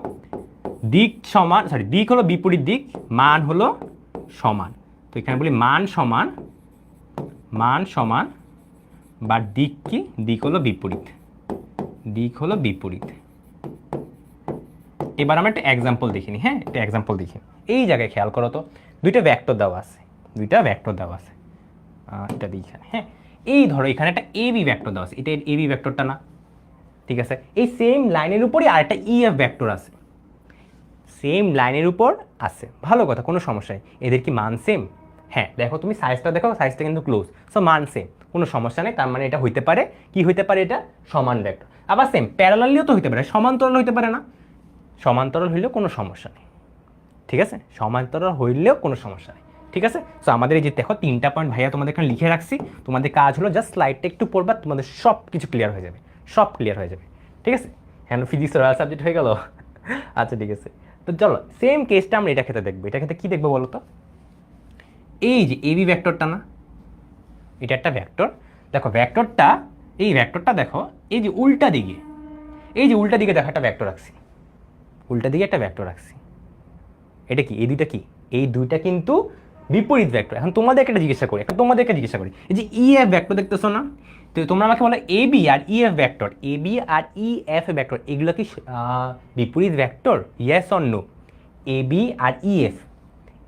দিক সমান, সরি দিক হলো বিপরীত দিক, মান হলো সমান। তো এখানে বলি মান সমান, মান সমান, বা দিক কি, দিক হলো বিপরীত, দিক হলো বিপরীত। এবার আমরা একটা এক্সাম্পল দেখিনি, হ্যাঁ একটা এক্সাম্পল দেখি। এই জায়গায় খেয়াল করো তো, দুইটা ভেক্টর দেওয়া আছে, দুইটা ভেক্টর দেওয়া আছে, এটা দিই এখানে, হ্যাঁ এই ধরো এখানে একটা এবি ভেক্টর দেওয়া আছে, এটা এবি ভেক্টরটা না, ঠিক আছে। এই সেম লাইনের উপরই আরেকটা ইএফ ভেক্টর আছে, সেম লাইনের উপর আছে, ভালো কথা, কোনো সমস্যা নেই। এদের কি মান সেম? হ্যাঁ দেখো তুমি সাইজটা দেখো, সাইজটা কিন্তু ক্লোজ, সো মান সেম, কোনো সমস্যা নেই। তার মানে এটা হইতে পারে, কি হইতে পারে, এটা সমান ভেক্টর। আবার সেম প্যারালালিও তো হইতে পারে, সমান্তরাল হইতে পারে না? সমান্তরাল হইলেও কোনো সমস্যা নেই, ঠিক আছে, সমান্তরাল হইলেও কোনো সমস্যা নেই, ঠিক আছে। সো আমাদের এই যে দেখো 3টা পয়েন্ট ভাইয়া তোমাদের এখানে লিখে রাখছি, তোমাদের কাজ হলো জাস্ট স্লাইডটা একটু পড়বা, তোমাদের সব কিছু ক্লিয়ার হয়ে যাবে, সব ক্লিয়ার হয়ে যাবে, ঠিক আছে। হ্যাঁ ফিজিক্স রয়্যাল সাবজেক্ট হয়ে গেল। আচ্ছা ঠিক আছে, তো চলো সেম কেসটা আমরা এটা ক্ষেত্রে দেখবো। এটা ক্ষেত্রে কী দেখবো বলো তো, এই যে এবি ভেক্টরটা না, এটা একটা ভেক্টর, দেখো ভেক্টরটা, এই ভেক্টরটা দেখো এই যে উল্টা দিকে, এই যে উল্টা দিকে দেখো একটা ভেক্টর রাখছি, উল্টা দিকে একটা ভেক্টর রাখছি, এটা কি, এই দুইটা কি, এই দুইটা কিন্তু বিপরীত ভেক্টর। এখন তোমাদেরকে একটা জিজ্ঞাসা করি, এই যে ইএফ ভেক্টর দেখতেছো না, তো তোমরা আমাকে বলো এবি আর ইএফ ভেক্টর, এবি আর ইএফ ভেক্টর এগুলো কি বিপরীত vector? Yes or no? AB আর ইএফ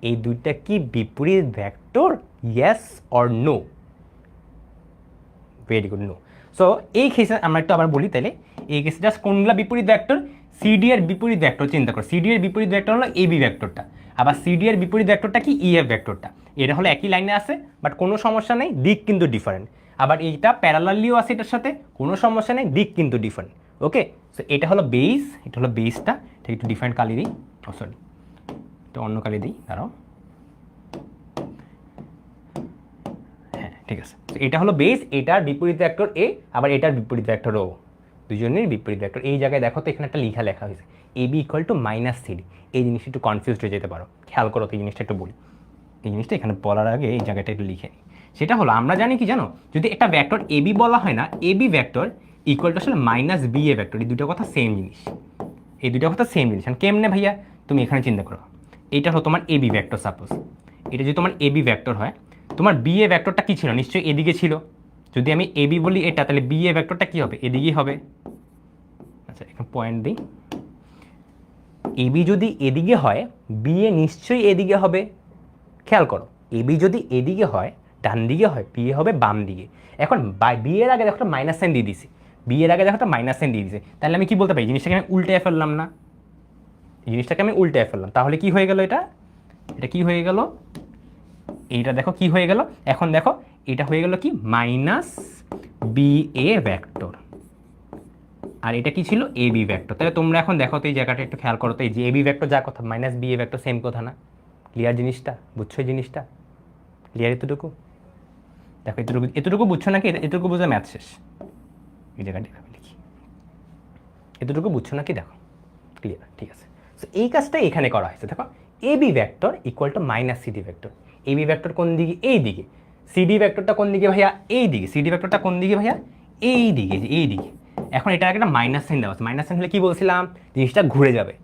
এই দুইটা কি বিপরীত vector? Yes or no? Very good, no. So এই কেসে আমরা একটু আবার বলি তাহলে, এই কেসে জাস্ট কোনগুলো বিপরীত ভেক্টর? সিডি এর বিপরীত ভেক্টর চিন্তা করো, সিডি এর বিপরীত ভেক্টর হলো এবি ভেক্টরটা, আবার সিডি এর বিপরীত ভেক্টরটা কি, ইএফ ভেক্টরটা। এটা হলো একই লাইনে আছে বাট কোনো সমস্যা নেই, দিক কিন্তু ডিফারেন্ট। আবার এইটা প্যারালালিও আছে এটার সাথে, কোনো সমস্যা নেই, দিক কিন্তু ডিফারেন্ট। ওকে, সো এটা হলো বেস, এটা হলো বেসটা, এটা একটু ডিফারেন্ট কালি দিই, ও সরি এটা অন্য কালি দিই, দাঁড়াও, হ্যাঁ ঠিক আছে। এটা হলো বেস, এটার বিপরীত ভেক্টর এ, আবার এটার বিপরীত ভেক্টর ও, দুজনের বিপরীত ভেক্টর। এই জায়গায় দেখো তো এখানে একটা লেখা হয়েছে AB equal to minus CD, এই জিনিসটা একটু কনফিউজড হয়ে যেতে পারো, খেয়াল করো তো এই জিনিসটা একটু বলি, এই জিনিসটা এখানে বলার আগে এই জায়গাটা একটু লিখে নিই। সেটা হলো আমরা জানি কি জানো, যদি একটা ভেক্টর এবি বলা হয় না, এবি ভেক্টর ইকুয়াল টু আসলে মাইনাস বি এ ভেক্টর, এই দুটো কথা সেম জিনিস, এই দুটো কথা সেম জিনিস। কেমনে ভাইয়া, তুমি এখানে চিন্তা করো, এইটা হলো তোমার এবি ভেক্টর, সাপোজ এটা যদি তোমার এবি ভেক্টর হয়, তোমার বি এ ভেক্টরটা কী ছিল, নিশ্চয়ই এদিকে ছিল। যদি আমি এবি বলি এটা, তাহলে বি এ ভেক্টরটা কী হবে, এদিকেই হবে। আচ্ছা এখানে পয়েন্ট দিই, এবি যদি এদিকে হয়, বি এ নিশ্চয়ই এদিকে হবে। খেয়াল করো, এবি যদি এদিকে হয়, ডান দিকে হয়, বি এ হবে বাম দিকে। এখন বি এর আগে দেখো একটা মাইনাস সাইন দিয়ে দিছি, বি এর আগে দেখো একটা মাইনাস সাইন দিয়ে দিছে, তাহলে আমি কি বলতে পারি, জিনিসটাকে আমি উল্টে ফেললাম না, জিনিসটাকে আমি উল্টে ফেললাম, তাহলে কি হয়ে গেল, এটা এটা কি হয়ে গেল, এইটা দেখো কি হয়ে গেল, এখন দেখো এটা হয়ে গেল কি মাইনাস বি এ ভেক্টর, আর এটা কি ছিল এবি ভেক্টর। তাহলে তোমরা এখন দেখো তো এই জায়গাটা একটু খেয়াল করো তো, এই যে এবি ভেক্টর যা কথা, minus B A vector same কথা না? ক্লিয়ার জিনিসটা, বুঝছো এই জিনিসটা, ক্লিয়ার এতটুকু? দেখো এতটুকু, এতটুকু বুঝছো নাকি, এতটুকু বুঝে ম্যাথ শেষ। এই জায়গাটা এভাবে লিখি, এতটুকু বুঝছো নাকি, দেখো ক্লিয়ার, ঠিক আছে। সো এই কাজটা এখানে করা হয়েছে, দেখো AB vector equal to minus CD vector. AB vector কোন দিকে, এই দিকে, সিডি ভেক্টরটা কোন দিকে ভাইয়া, এই দিকে, সিডি ভেক্টরটা কোন দিকে ভাইয়া, এই দিকে, এই দিকে। এখন এটা একটা মাইনাস সাইন দেওয়া আছে, মাইনাস সাইন হলে কি বলছিলাম, জিনিসটা ঘুরে যাবে,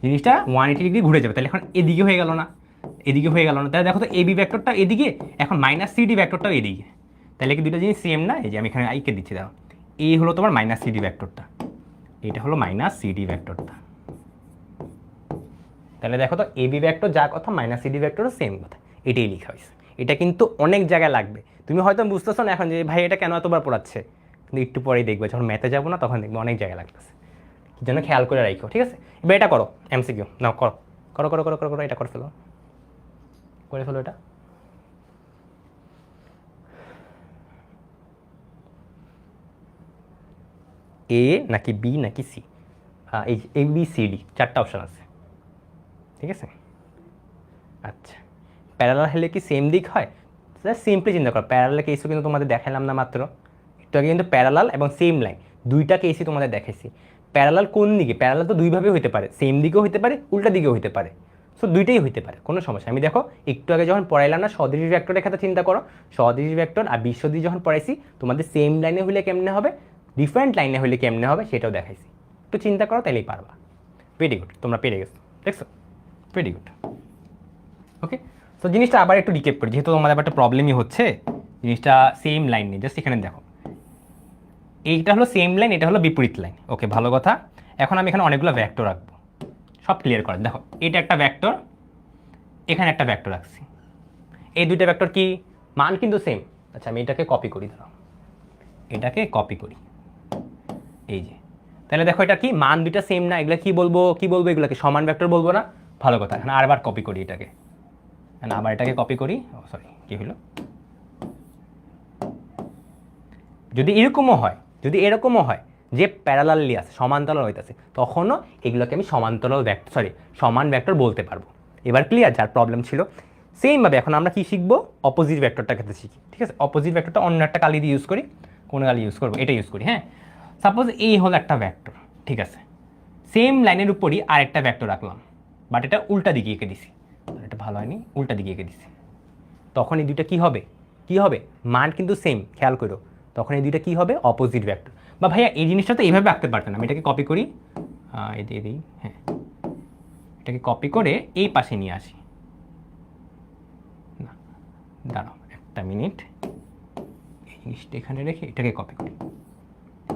জিনিসটা 180 ডিগ্রি ঘুরে যাবে, তাহলে এখন এদিকে হয়ে গেল না, এদিকে হয়ে গেল না, তাহলে দেখো তো এবি ভেক্টরটা এদিকে, এখন মাইনাস সিডি ভেক্টরটাও এদিকে, তাহলে কি দুটো জিনিস সেম না? এই যে আমি এখানে আইকে দিচ্ছি, দাও, এই হলো তোমার মাইনাস সিডি ভেক্টরটা, এটা হলো মাইনাস সিডি ভেক্টরটা। তাহলে দেখো তো এবি ভেক্টর যা কথা, মাইনাস সিডি ভেক্টরও সেম কথা, এটাই লেখা হয়েছে। এটা কিন্তু অনেক জায়গায় লাগবে, তুমি হয়তো বুঝতেছো না এখন যে ভাই এটা কেন এতবার পড়াচ্ছে, কিন্তু একটু পরেই দেখবে, যখন ম্যাথে যাবো না তখন দেখবে অনেক জায়গায় লাগতেছে, কি জন্য খেয়াল করে রাখো, ঠিক আছে। এবার এটা করো এমসিকিউ, নাও করো করো করো করো করো করো, এটা করে ফেলো, করে ফেলো এটা। এ নাকি বি নাকি সি, এই এ বি সি ডি 4টা অপশান আছে, ঠিক আছে। আচ্ছা প্যারালাল হলে কি সেম দিক হয়? সিম্পলি চিন্তা করো, প্যারালাল কেসও কিন্তু তোমাদের দেখালাম না মাত্র একটু আগে, কিন্তু প্যারালাল এবং সেম লাইন দুইটা কেসই তোমাদের দেখাইছি। প্যারালাল কোন দিকে, প্যারালাল তো দুইভাবে হতে পারে, সেম দিকেও হতে পারে, উল্টা দিকেও হতে পারে, সো দুইটাই হতে পারে, কোনো সমস্যা। আমি দেখো একটু আগে যখন পড়াইলাম না সদৃশ ভেক্টরের কথা চিন্তা করো, সদৃশ ভেক্টর আর বিসদৃশ যখন পড়াইছি, তোমাদের সেম লাইনে হলে কেমনে হবে, ডিফারেন্ট লাইনে হলে কেমনে হবে সেটাও দেখাইছি, একটু চিন্তা করো তাহলেই পারবা। ভেরি গুড, তোমরা পেরে গেছো। দেখছো, ভেরি গুড। ওকে, তো জিনিসটা আবার একটু রিকেপ করি, যেহেতু আমাদের আবার একটা প্রবলেমই হচ্ছে। জিনিসটা সেম লাইন নেই, জাস্ট এখানে দেখো, এইটা হলো সেম লাইন, এটা হলো বিপরীত লাইন। ওকে, ভালো কথা। এখন আমি এখানে অনেকগুলো ভ্যাক্টর রাখবো, সব ক্লিয়ার করেন। দেখো, এটা একটা ভ্যাক্টর, এখানে একটা ভ্যাক্টর রাখছি। এই দুইটা ভ্যাক্টর কি মান কিন্তু সেম। আচ্ছা, আমি এটাকে কপি করি, দাঁড়াও, এটাকে কপি করি, এই যে। তাহলে দেখো, এটা কি মান দুইটা সেম না, এগুলো কি বলবো, এগুলোকে সমান ভেক্টর বলবো না? ভালো কথা। এখন আবার কপি করি এটাকে, আবার এটাকে কপি করি। সরি, কি হলো? যদি এরকমও হয়, যে প্যারালালি আছে, সমান্তরাল হইতেছে, তখনও এগুলোকে আমি সমান্তরাল ভেক্টর, সমান ভেক্টর বলতে পারবো। এবার ক্লিয়ার? যার প্রবলেম ছিল। সেমভাবে এখন আমরা কি শিখবো? অপোজিট ভেক্টরটা ক্ষেত্রে শিখি। ঠিক আছে, অপোজিট ভেক্টরটা অন্য একটা কালি দিয়ে ইউজ করি। কোন কালি ইউজ করবো? এটা ইউজ করি। হ্যাঁ, সাপোজ এই হলো একটা ভেক্টর, ঠিক আছে, সেম লাইনের উপরই আরেকটা ভেক্টর রাখলাম, বাট এটা উল্টা দিকে এঁকে দিছি। এটা ভালো হয়নি, উল্টা দিকে এঁকে দিছি। তখন এই দুইটা কি হবে? মান কিন্তু সেম, খেয়াল করো। তখন এই দুইটা কি হবে? Opposite vector. বা ভাইয়া এই জিনিসটা তো এইভাবে আঁকতে পারতেন, আমি এটাকে কপি করি, এই দিয়ে দিই। হ্যাঁ, এটাকে কপি করে এই পাশে নিয়ে আসি। না, দাঁড়াও একটা মিনিট, এই জিনিসটা এখানে রেখে এটাকে কপি করি।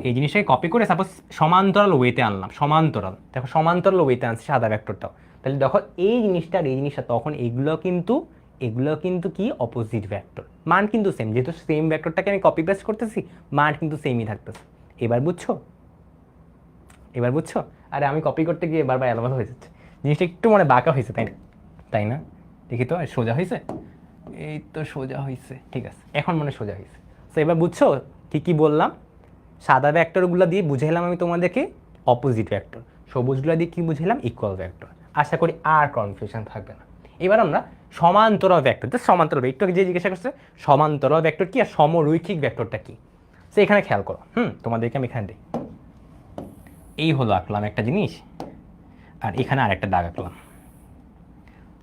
এই জিনিসটাকে কপি করে সাপোজ সমান্তরাল ওয়েতে আনলাম। সমান্তরাল, দেখো সমান্তরাল ওয়েতে আনছি সাদা ভেক্টরটাও। তাহলে দেখো এই জিনিসটা আর এই জিনিসটা, তখন এগুলো কিন্তু কি অপোজিট ভেক্টর। মান কিন্তু সেম, যেহেতু সেম ভেক্টরটাকে আমি কপি পেস্ট করতেছি, মান কিন্তু সেমই থাকতেছে। এবার বুঝছো? আরে আমি কপি করতে গিয়ে বারবার এলোমেলো হয়ে যাচ্ছে, জিনিসটা একটু মানে বাঁকা হয়েছে, তাই না? দেখি তো, সোজা হয়েছে? এই তো সোজা হয়েছে, ঠিক আছে, এখন মনে সোজা হয়েছে। তো এবার বুঝছো কি বললাম? সাদা ভেক্টরগুলো দিয়ে বুঝাইলাম আমি তোমাদেরকে অপোজিট ভেক্টর, সবুজগুলো দিয়ে কি বুঝাইলাম? Equal vector. আশা করি আর কনফিউশন থাকবে না। এবার আমরা সমান্তরাল ভেক্টর, সমান্তরাল একটু যে জিজ্ঞাসা করছে সমান্তরাল ভেক্টর কি আর সমরৈখিক ভেক্টরটা কি, সে এখানে খেয়াল করো। তোমাদেরকে আমি এখানে দিই, এই হলো আঁকলাম একটা জিনিস, আর এখানে আরেকটা দাগ আঁকলাম।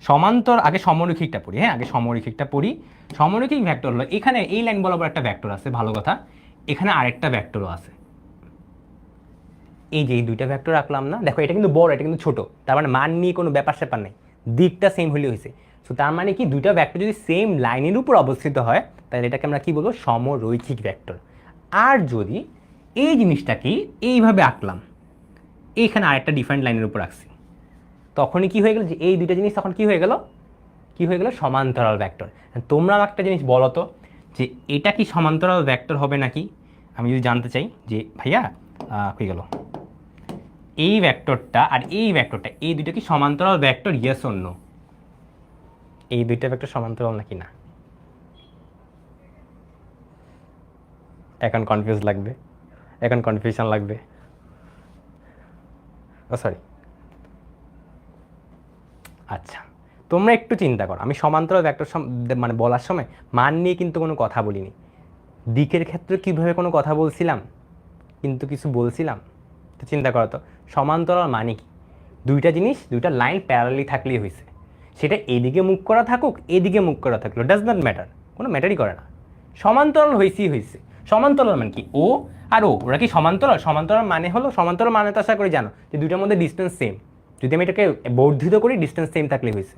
সমান্তর আগে সমরৈখিকটা পড়ি। হ্যাঁ, আগে সমরৈখিকটা পড়ি। সমরৈখিক ভেক্টর হলো এখানে এই লাইন বরাবর একটা ভেক্টর আছে, ভালো কথা। এখানে আরেকটা ভেক্টরও আছে। এই যে এই দুইটা ভেক্টর রাখলাম না, দেখো এটা কিন্তু বড়, এটা কিন্তু ছোট, তার মানে মান নিয়ে কোনো ব্যাপার স্যাপার নেই, দিকটা সেম হলে হয়েছে। সো তার মানে কি, দুইটা ভেক্টর যদি সেম লাইনের উপর অবস্থিত হয়, তাহলে এটাকে আমরা কি বলবো? সমরৈখিক ভেক্টর। আর যদি এই জিনিসটা কি এইভাবে আঁকলাম, এইখানে আরেকটা ডিফারেন্ট লাইনের উপর রাখছি, তখনই কি হয়ে গেল? যে এই দুইটা জিনিস তখন কি হয়ে গেল? সমান্তরাল ভেক্টর। তোমরা একটা জিনিস বলো তো, যে এটা কি সমান্তরাল ভেক্টর হবে নাকি? আমি যদি জানতে চাই যে ভাইয়া হয়ে গেল এই ভেক্টরটা আর এই ভেক্টরটা, এই দুইটা কি সমান্তরাল ভেক্টর? Yes or no? এই দুইটা ভেক্টর সমান্তরাল নাকি না? এখন কনফিউশন লাগবে। সরি, আচ্ছা, তোমরা একটু চিন্তা করো। আমি সমান্তরাল ভেক্টর মানে বলার সময় মান নিয়ে কিন্তু কোনো কথা বলিনি। দিকের ক্ষেত্রে কীভাবে কোনো কথা বলছিলাম, কিন্তু কিছু বলছিলাম। তো চিন্তা করো তো, সমান্তরাল মানে কি? দুইটা জিনিস, দুইটা লাইন প্যারালালি থাকলেই হয়েছে। সেটা এদিকে মুখ করা থাকুক, এদিকে মুখ করা থাকলো, ডাজ নট ম্যাটার, কোনো ম্যাটারই করে না। সমান্তরাল হয়েছে। সমান্তরাল মানে কি? ও আর ও, ওরা কি সমান্তরাল? সমান্তরাল মানে তো আশা করি জানো যে দুইটার মধ্যে ডিস্টেন্স সেম। যদি আমি এটাকে বর্ধিত করি, ডিস্টেন্স সেম থাকলে হয়েছে।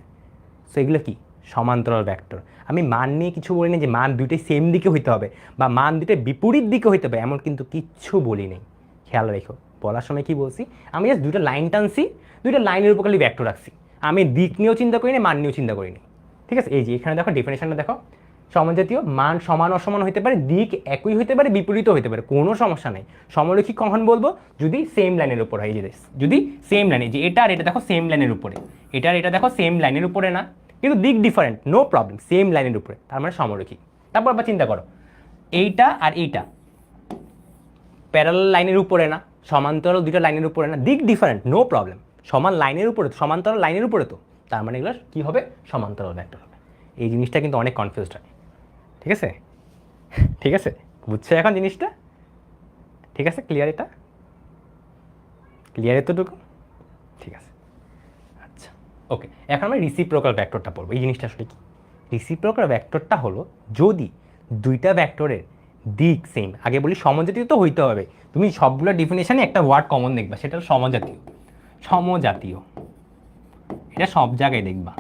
সো এগুলো কি? সমান্তরাল ভেক্টর। আমি মান নিয়ে কিছু বলি না যে মান দুইটাই সেম দিকে হইতে হবে বা মান দুইটাই বিপরীত দিকে হইতে হবে, এমন কিন্তু কিচ্ছু বলি নেই। খেয়াল রেখো, বলার সময় কি বলছি? আমি জাস্ট দুইটা লাইন টানছি, দুইটা লাইনের উপর খালি ভেক্টর রাখছি। আমি দিক নিয়েও চিন্তা করি না, মান নিয়েও চিন্তা করি না। ঠিক আছে, এই যে এখানে দেখো ডেফিনেশনটা দেখো, সমজাতীয় মান সমান অসমান হইতে পারে, দিক একই হইতে পারে, বিপরীতও হইতে পারে, কোনো সমস্যা নেই। সমরৈখিক কখন বলবো? যদি সেম লাইনের উপর হয়। যদি সেম লাইনে, যে এটা আর এটা দেখো সেম লাইনের উপরে, এটা আর এটা দেখো সেম লাইনের উপরে না, কিন্তু দিক ডিফারেন্ট, নো প্রবলেম, সেম লাইনের উপরে, তার মানে সমরৈখিক। তারপর আবার চিন্তা করো, এইটা আর এইটা প্যারালাল লাইনের উপরে না, সমান্তরাল দুইটা লাইনের উপরে না, দিক ডিফারেন্ট, নো প্রবলেম, সমান লাইনের উপরে, সমান্তরাল লাইনের উপরে, তো তার মানে এগুলো কি হবে? সমান্তরাল ভেক্টর হবে। এই জিনিসটা কিন্তু অনেক কনফিউজড হয়। ঠিক আছে, বুঝছো এখন জিনিসটা? ঠিক আছে, ক্লিয়ার? এটা ক্লিয়ার এতটুকু? ঠিক আছে, আচ্ছা, ওকে। এখন আমরা রিসিপ্রোকাল ভেক্টরটা পড়বো। এই জিনিসটা আসলে কি? রিসিপ্রোকাল ভেক্টরটা হলো যদি দুইটা ভেক্টরের দিক সেম, আগে বলি সমজাতীয় তো হইতে হবে। তুমি সবগুলো ডেফিনেশনে একটা ওয়ার্ড কমন দেখবা, সেটা হলো সমজাতীয়। এটা সব জায়গায় দেখবা।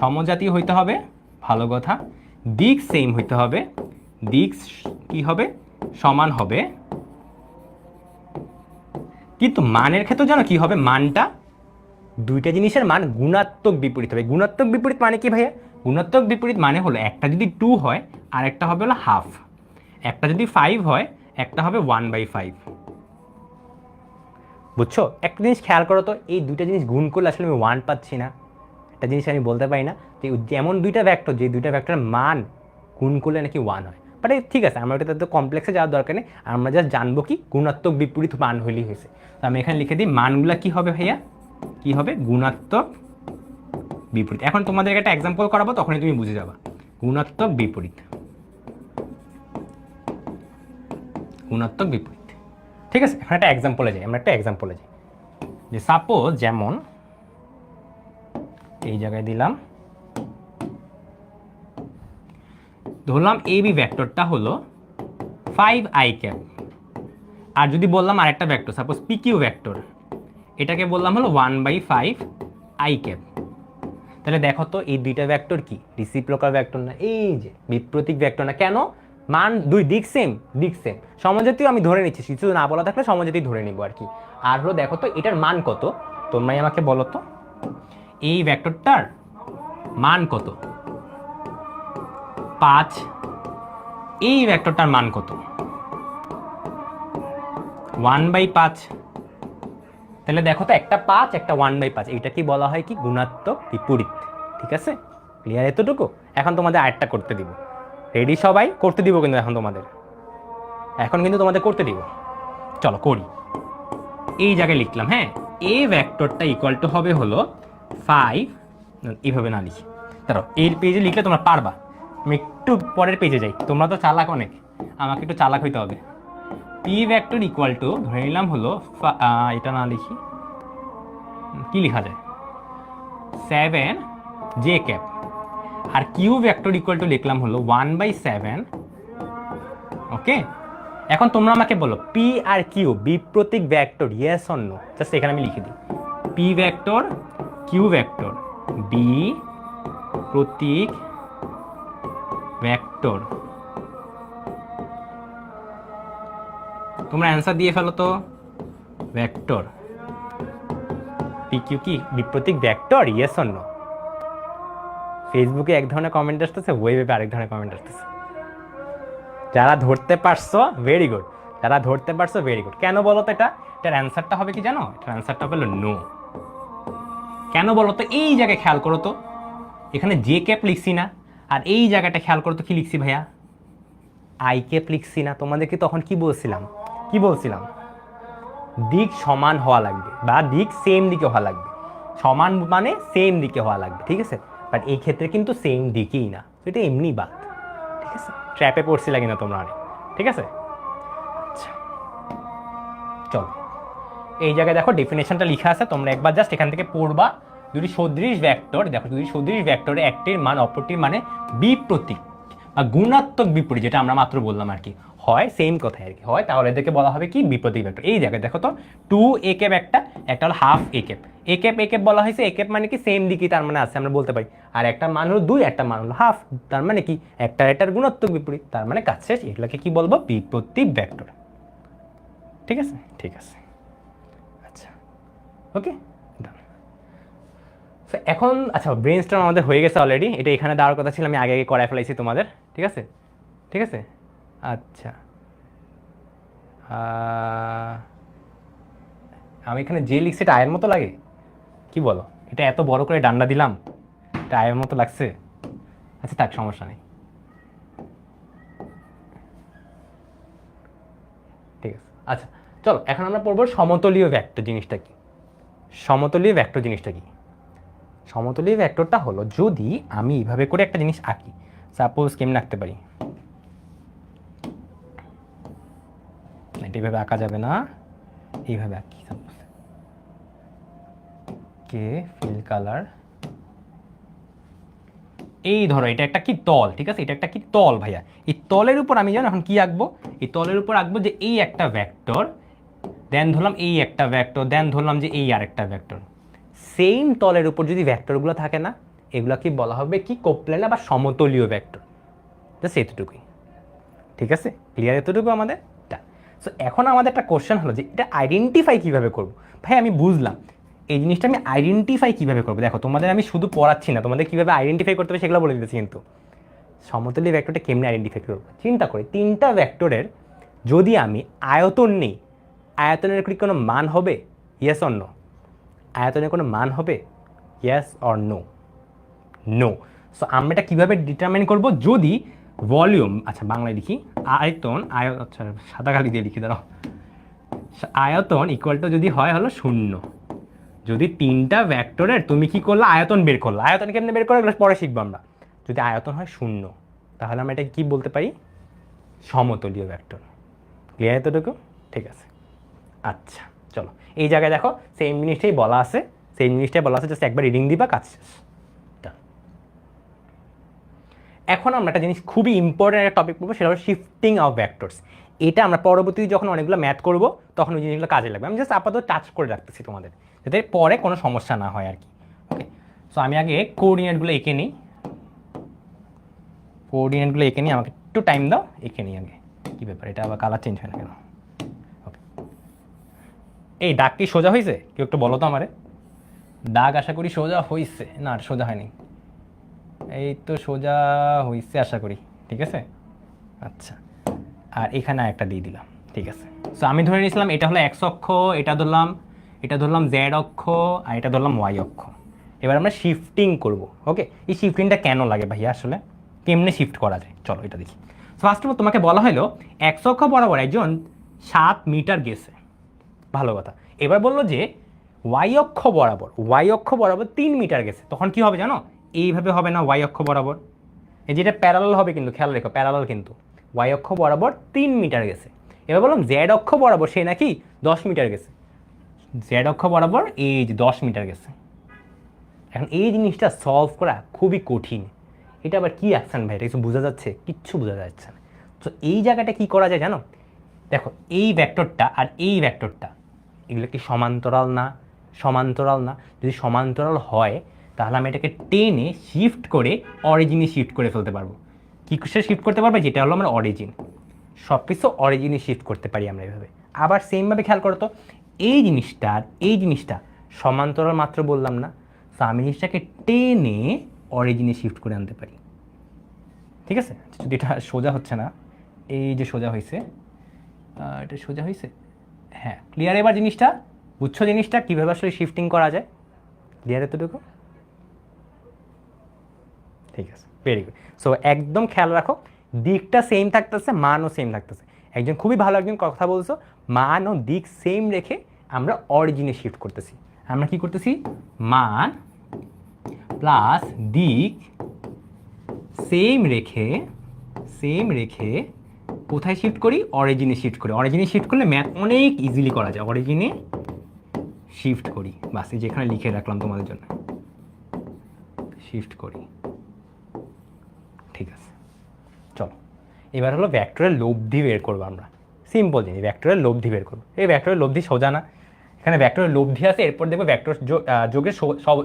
সমজাতীয় হইতে হবে, ভালো কথা। দিক সেম হইতে হবে, দিক কি হবে, সমান হবে। কিন্তু মানের ক্ষেত্রে জানো কি হবে, মানটা দুইটা জিনিসের মান গুণাত্মক বিপরীত হবে। গুণাত্মক বিপরীত মানে কি ভাইয়া? গুণাত্মক বিপরীত মানে হলো একটা যদি 2 হয় আর একটা হবে হলো হাফ, একটা যদি 5 হয় একটা হবে 1/5। বুঝছো? একটা জিনিস খেয়াল করো তো, এই দুইটা জিনিস গুণ করলে আসলে আমি 1 পাচ্ছি না। একটা জিনিস আমি বলতে পারি না যে যেমন দুইটা ভেক্টর, যে দুইটা ভেক্টরের মান গুণ করলে নাকি 1 হয়। বাট ঠিক আছে, আমরা ওটা তো কমপ্লেক্সে যাওয়ার দরকার নেই, আমরা জাস্ট জানবো কি গুণাত্মক বিপরীত মান হইলেই হয়েছে। তো আমি এখানে লিখে দিই মানগুলা কি হবে ভাইয়া, কি হবে, গুণাত্মক বিপরীত। এখন তোমাদের একটা এক্সাম্পল করাবো, তখনই তুমি বুঝে যাবা। গুণাত্মক বিপরীত, গুণাত্মক বিপরীত। ঠিক আছে, এখন একটা এক্সাম্পলে যাই, আমরা একটা এক্সাম্পলে যাই। যে সাপোজ যেমন এই জায়গায় দিলাম, ধরলাম এবি ভেক্টরটা হলো 5i ক্যাপ, আর যদি বললাম আরেকটা ভেক্টর সাপোজ পিকিউ ভেক্টর, এটাকে বললাম হলো 1/5i ক্যাপ। তাহলে দেখো তো এই দুইটা ভেক্টর কি রেসিপ্রোকাল ভেক্টর না? এই যে বিপ্রতীক ভেক্টর না? কেন? মান দুই দিক সেম, দিক সেম। সমজাতীয় আমি ধরে নিচ্ছি, কিছু না বলা থাকলে সমজাতীয় ধরে নিব আর কি। আর হলো দেখো তো এটার মান কত, তোমরাই আমাকে বলো তো, এই ভেক্টরটার মান কত? 5। এই ভেক্টরটার মান কত? 1/5। তাহলে দেখো তো একটা 5 একটা 1/5, এইটা কি বলা হয় কি গুণাত্মক বিপরীত। ঠিক আছে, ক্লিয়ার এতটুকু? এখন তোমাদের আরেকটা করতে দিব, রেডি সবাই? করতে দিব কিন্তু এখন তোমাদের, এখন কিন্তু তোমাদের করতে দিব। চলো করি। এই জায়গায় লিখলাম, হ্যাঁ, এ ভেক্টরটা ইকুয়াল টু হবে হলো 5, এইভাবে না লিখি, ধরো এই পেজে লিখলে তোমরা পারবা। আমি একটু পরের পেজে যাই, তোমরা তো চালাক অনেক, আমাকে একটু চালাক হইতে হবে। পি ভেক্টর ইকুয়াল টু ধরে নিলাম হলো, এটা না লিখি, কি লেখা যায়, 7j ক্যাপ। আর কিউ ভেক্টর ইকুয়াল টু লিখলাম হলো 1/7। ওকে, এখন তোমরা আমাকে বলো পি আর কিউ বিপ্রতীক vector, yes or no? Just এখানে আমি লিখে দিই পি ভেক্টর কিউ ভেক্টর বিপ্রতীক ভেক্টর। তোমরা অ্যান্সার দিয়ে ফেলো তো, ভেক্টর পি কিউ কি বিপ্রতীক ভেক্টর, ইয়েস অর নো? ফেসবুকে এক ধরনের কমেন্ট আসতেছে, ওয়েবে আরেক ধরনের কমেন্ট আসতেছে। যারা ধরতে পারছো ভেরি গুড, যারা ধরতে পারছো ভেরি গুড। কেন বলো তো? এটার অ্যান্সারটা হবে কি জানো? এটার অ্যান্সারটা হলো নো। কেন বলো তো? এই জায়গায় খেয়াল করো তো, এখানে জে ক্যাপ লিখছি না, আর এই জায়গাটা খেয়াল করো তো কি লিখছি ভাইয়া, আই ক্যাপ লিখছি না। তোমাদেরকে তখন কি বলছিলাম, কি বলছিলাম? দিক সমান হওয়া লাগবে বা দিক সেম দিকে হওয়া লাগবে। সমান মানে সেম দিকে হওয়া লাগবে, ঠিক আছে? বাট এই ক্ষেত্রে কিন্তু সেম দিকেই না, এটা এমনি বাদ। ঠিক আছে, ট্র্যাপে পড়ছিলা কিনা তোমরা অনেক, ঠিক আছে? আচ্ছা চলো, এই জায়গায় দেখো ডেফিনেশনটা লেখা আছে, তোমরা একবার জাস্ট এখান থেকে পড়বা। দুটি সদৃশ ভেক্টর, দেখো দুটি সদৃশ ভেক্টরে একটির মান অপরটির মানে বিপ্রতীক বা গুণাত্মক বিপরীত, যেটা আমরা মাত্র বললাম আর কি, হয় সেম কথাই আর কি হয়, তাহলে এদেরকে বলা হবে কি বিপ্রতীক ভেক্টর। এই জায়গায় দেখো তো 2a ক্যাপ একটা হলো half a cap. a cap বলা হয়েছে, a ক্যাপ মানে কি সেম দিকে, তার মানে আছে আমরা বলতে পারি। আর একটা মান হলো 2, একটা মান হলো হাফ, তার মানে কি এটার গুণাত্মক বিপরীত, তার মানে কাজ শেষ। এগুলোকে কি বলবো? বিপ্রতীক ভেক্টর। ঠিক আছে, ঠিক আছে, আচ্ছা ওকে ডান। এখন আচ্ছা, ব্রেনস্টর্ম আমাদের হয়ে গেছে অলরেডি, এটা এখানে দেওয়ার কথা ছিল, আমি আগে আগে করাই ফেলাইছি তোমাদের। ঠিক আছে, ঠিক আছে, আচ্ছা। আমি এখানে যে লিখছি এটা আয়ের মতো লাগে, কি বলো? এটা এত বড় করে ডান্ডা দিলাম, এটা আয়ের মতো লাগছে। আচ্ছা থাক, সমস্যা নেই, ঠিক আছে। আচ্ছা চলো, এখন আমরা পড়বো সমতলীয় ভেক্টর জিনিসটা কি। সমতলীয় ভেক্টর জিনিসটা কি? সমতলীয় ভেক্টরটা হলো, যদি আমি এইভাবে করে একটা জিনিস আঁকি, সাপোজ কেমন আঁকতে পারি, এটা এইভাবে আঁকা যাবে না, এইভাবে আঁকি সাপোজ, কে ফিল কালার, এই ধরো এটা একটা কি তল, ঠিক আছে, এটা একটা কি তল ভাইয়া। এই তলের উপর আমি জানো এখন কি আঁকবো, এই তলের উপর আঁকবো যে এই একটা ভেক্টর, দেন ধরলাম এই একটা ভেক্টর, দেন ধরলাম যে এই আরেকটা ভেক্টর। সেম তলের উপর যদি ভেক্টরগুলো থাকে না, এগুলো কি বলা হবে কি কোপ্ল্যানার বা সমতলীয় ভেক্টর। জাস্ট এতটুকুই, ঠিক আছে? ক্লিয়ার এতটুকু আমাদের? সো এখন আমাদের একটা কোশ্চেন হলো যে এটা আইডেন্টিফাই কীভাবে করবো। ভাই আমি বুঝলাম, এই জিনিসটা আমি আইডেন্টিফাই কীভাবে করবো। দেখো তোমাদের আমি শুধু পড়াচ্ছি না, তোমাদের কীভাবে আইডেন্টিফাই করতে হবে সেগুলো বলে দিতেছি। কিন্তু সমতলীয় ভেক্টরটা কেমনি আইডেন্টিফাই করবো চিন্তা করি। তিনটা ভেক্টরের যদি আমি আয়তন নিই, আয়তনের কি কোনো মান হবে? Yes or no? আয়তনের কোনো মান হবে? Yes or no? No. So আমরা এটা কীভাবে ডিটারমাইন করবো? যদি ভলিউম, আচ্ছা বাংলায় লিখি, আয়তন, আচ্ছা সাদা কালি দিয়ে লিখি দাঁড়াও, আয়তন ইকুয়াল টু যদি হয় হলো 0। যদি তিনটা ভেক্টরের তুমি কি করলে আয়তন বের করলো, আয়তন কেমনে বের করে পরে শিখবো আমরা। যদি আয়তন হয় 0, তাহলে আমরা এটা কি বলতে পারি? সমতলীয় ভেক্টর। ক্লিয়ার এতটুকু? ঠিক আছে। আচ্ছা চলো, এই জায়গায় দেখো সেম জিনিসটাই বলা আছে, সেই জিনিসটাই বলা আছে, জাস্ট একবার রিডিং দিবা, কাজ শেষ। এখন আমরা একটা জিনিস খুবই ইম্পর্টেন্ট একটা টপিক পড়বো, সেটা হলো শিফটিং অফ ভেক্টরস। এটা আমরা পরবর্তীতে যখন অনেকগুলো ম্যাথ করব তখন ওই জিনিসগুলো কাজে লাগবে। আমি জাস্ট আপাতত টাচ করে রাখতেছি তোমাদের, যাতে পরে কোনো সমস্যা না হয় আর কি। ওকে, সো আমি আগে কোঅর্ডিনেটগুলো এঁকে নিই, কোঅর্ডিনেটগুলো এঁকে নিই, আমাকে একটু টাইম দাও, এঁকে নিই আগে। কী ব্যাপার, এটা আবার কালার চেঞ্জ হয় না কেন? ওকে, এই দাগ কি সোজা হয়েছে? কেউ একটু বলো তো আমারে। দাগ আশা করি সোজা হয়েছে, না সোজা হয়নি, এই তো সোজা হয়েছে আশা করি, ঠিক আছে। আচ্ছা, আর এখানে একটা দিয়ে দিলাম, ঠিক আছে। সো আমি ধরে নিয়েছিলাম এটা হলো এক্স অক্ষ, এটা ধরলাম জেড অক্ষ, আর এটা ধরলাম ওয়াই অক্ষ। এবার আমরা শিফটিং করব। ওকে, এই শিফটিংটা কেন লাগে ভাইয়া, আসলে কেমনে শিফট করা যায় চলো এটা দেখি। ফার্স্ট অফ অল তোমাকে বলা হলো এক্স অক্ষ বরাবর একজন 7 মিটার গেছে, ভালো কথা। এবার বললো যে ওয়াই অক্ষ বরাবর 3 মিটার গেছে, তখন কি হবে জানো? এইভাবে হবে না, ওয়াই অক্ষ বরাবর, এই যেটা প্যারালাল হবে, কিন্তু খেয়াল রেখো প্যারালাল কিন্তু, ওয়াই অক্ষ বরাবর 3 মিটার গেছে। এবার বললাম জেড অক্ষ বরাবর সে নাকি 10 মিটার গেছে, জেড অক্ষ বরাবর এই যে 10 মিটার গেছে। এখন এই জিনিসটা সলভ করা খুবই কঠিন। এটা আবার কি অ্যাকশন ভাই, এটা কিছু বোঝা যাচ্ছে? কিচ্ছু বোঝা যাচ্ছে না। তো এই জায়গাটা কি করা যায় জানো? দেখো এই ভেক্টরটা আর এই ভেক্টরটা, এগুলো কি সমান্তরাল না? সমান্তরাল না? যদি সমান্তরাল হয় তাহলে আমি এটাকে টেনে শিফট করে অরিজিনে শিফট করে ফেলতে পারবো। কী কিসে শিফট করতে পারবো? যেটা হলো আমার অরিজিন। সব কিছু অরিজিনে শিফট করতে পারি আমরা এভাবে। আবার সেমভাবে খেয়াল করো তো, এই জিনিসটা আর এই জিনিসটা সমান্তরাল মাত্র বললাম না? তো আমি জিনিসটাকে টেনে অরিজিনে শিফট করে আনতে পারি, ঠিক আছে। যদি এটা সোজা হচ্ছে না, এই যে সোজা হয়েছে, এটা সোজা হয়েছে, হ্যাঁ ক্লিয়ার। এবার জিনিসটা বুঝছো, জিনিসটা কীভাবে আসলে শিফটিং করা যায়? ক্লিয়ার এতটুকু? ঠিক আছে, ভেরি গুড। সো একদম খেয়াল রাখো, দিকটা সেম থাকতেছে, মানও সেম থাকতেছে। একজন খুবই ভালো একজন কথা বলছো, মান ও দিক সেম রেখে আমরা অরিজিনে শিফট করতেছি। আমরা কি করতেছি? মান প্লাস দিক সেম রেখে কোথায় শিফট করি? অরিজিনে শিফট করি। অরিজিনে শিফট করলে ম্যাথ অনেক ইজিলি করা যায়। অরিজিনে শিফট করি, বাস এই যেখানে লিখে রাখলাম তোমাদের জন্য, শিফট করি, ঠিক আছে। চলো এবার হলো ভেক্টরের লব্ধি বের করবো আমরা। সিম্পল জিনিস, ভেক্টরের লব্ধি বের করবো। এই ভেক্টরের লব্ধি সোজা না, এখানে ভেক্টরের লব্ধি আছে, এরপর দেখবো ভেক্টর যোগের সব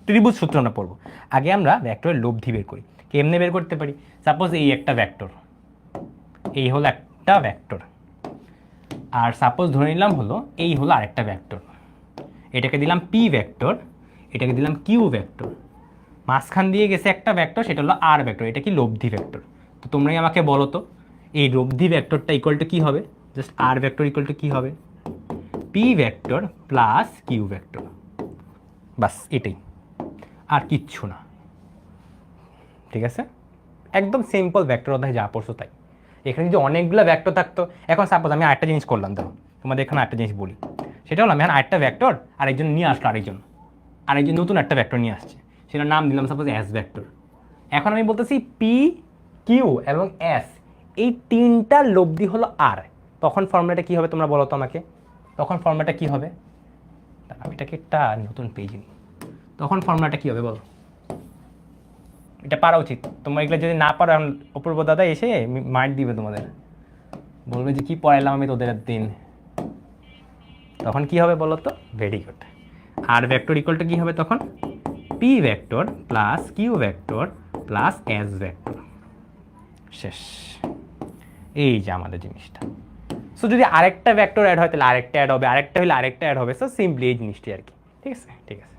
ত্রিভুজ সূত্র আমরা পড়বো। আগে আমরা ভেক্টরের লব্ধি বের করি। কেমনে বের করতে পারি? সাপোজ এই একটা ভেক্টর, এই হলো একটা ভেক্টর, আর সাপোজ ধরে নিলাম হলো এই হলো আরেকটা ভেক্টর। এটাকে দিলাম পি ভেক্টর, এটাকে দিলাম কিউ ভেক্টর, মাঝখান দিয়ে গেছে একটা ভেক্টর, সেটা হলো আর ভেক্টর। এটা কি? লব্ধি ভেক্টর। তো তোমরাই আমাকে বলো তো, এই লব্ধি ভেক্টরটা ইকুয়াল টু কী হবে? Just R vector equal to কী হবে? P vector plus Q vector, বাস এটাই, আর কিচ্ছু না, ঠিক আছে। একদম সিম্পল ভেক্টর অধ্যায় যা পড়ছো তাই। এখানে যদি অনেকগুলো ভেক্টর থাকতো, এখন সাপোজ আমি আরেকটা জিনিস করলাম, দেখো তোমাদের এখানে আরেকটা জিনিস বলি, সেটা হলো আমি এখন আরেকটা ভেক্টর আরেকজন নিয়ে আসলো, আরেকজন নতুন একটা ভেক্টর নিয়ে আসছে, সেটার নাম দিলাম সাপোজ এস ভেক্টর। এখন আমি বলতেছি পি, কিউ এবং এস, এই তিনটার লব্ধি হলো আর। তখন ফর্মুলাটা কী হবে তোমরা বলো তো আমাকে? তখন ফর্মুলাটা কী হবে? আমি এটাকে একটা নতুন পেজ নিই, তখন ফর্মুলাটা কী হবে বলো? এটা পারা উচিত। তোমরা এগুলো যদি না পারো, এখন অপূর্ব দাদা এসে মাইট দিবে তোমাদের, বলবে যে কী পড়াইলাম আমি তোদের দিন। তখন কি হবে বলো তো? Very good. R vector equal to কী হবে তখন? P vector plus Q vector plus S vector. শেষ। এই যে আমাদের জিনিসটা। সো যদি আরেকটা ভেক্টর অ্যাড হয় তাহলে আরেকটা অ্যাড হবে, আরেকটা হলে আরেকটা অ্যাড হবে। সো সিম্পলি এই জিনিসটি আর কি। ঠিক আছে, ঠিক আছে,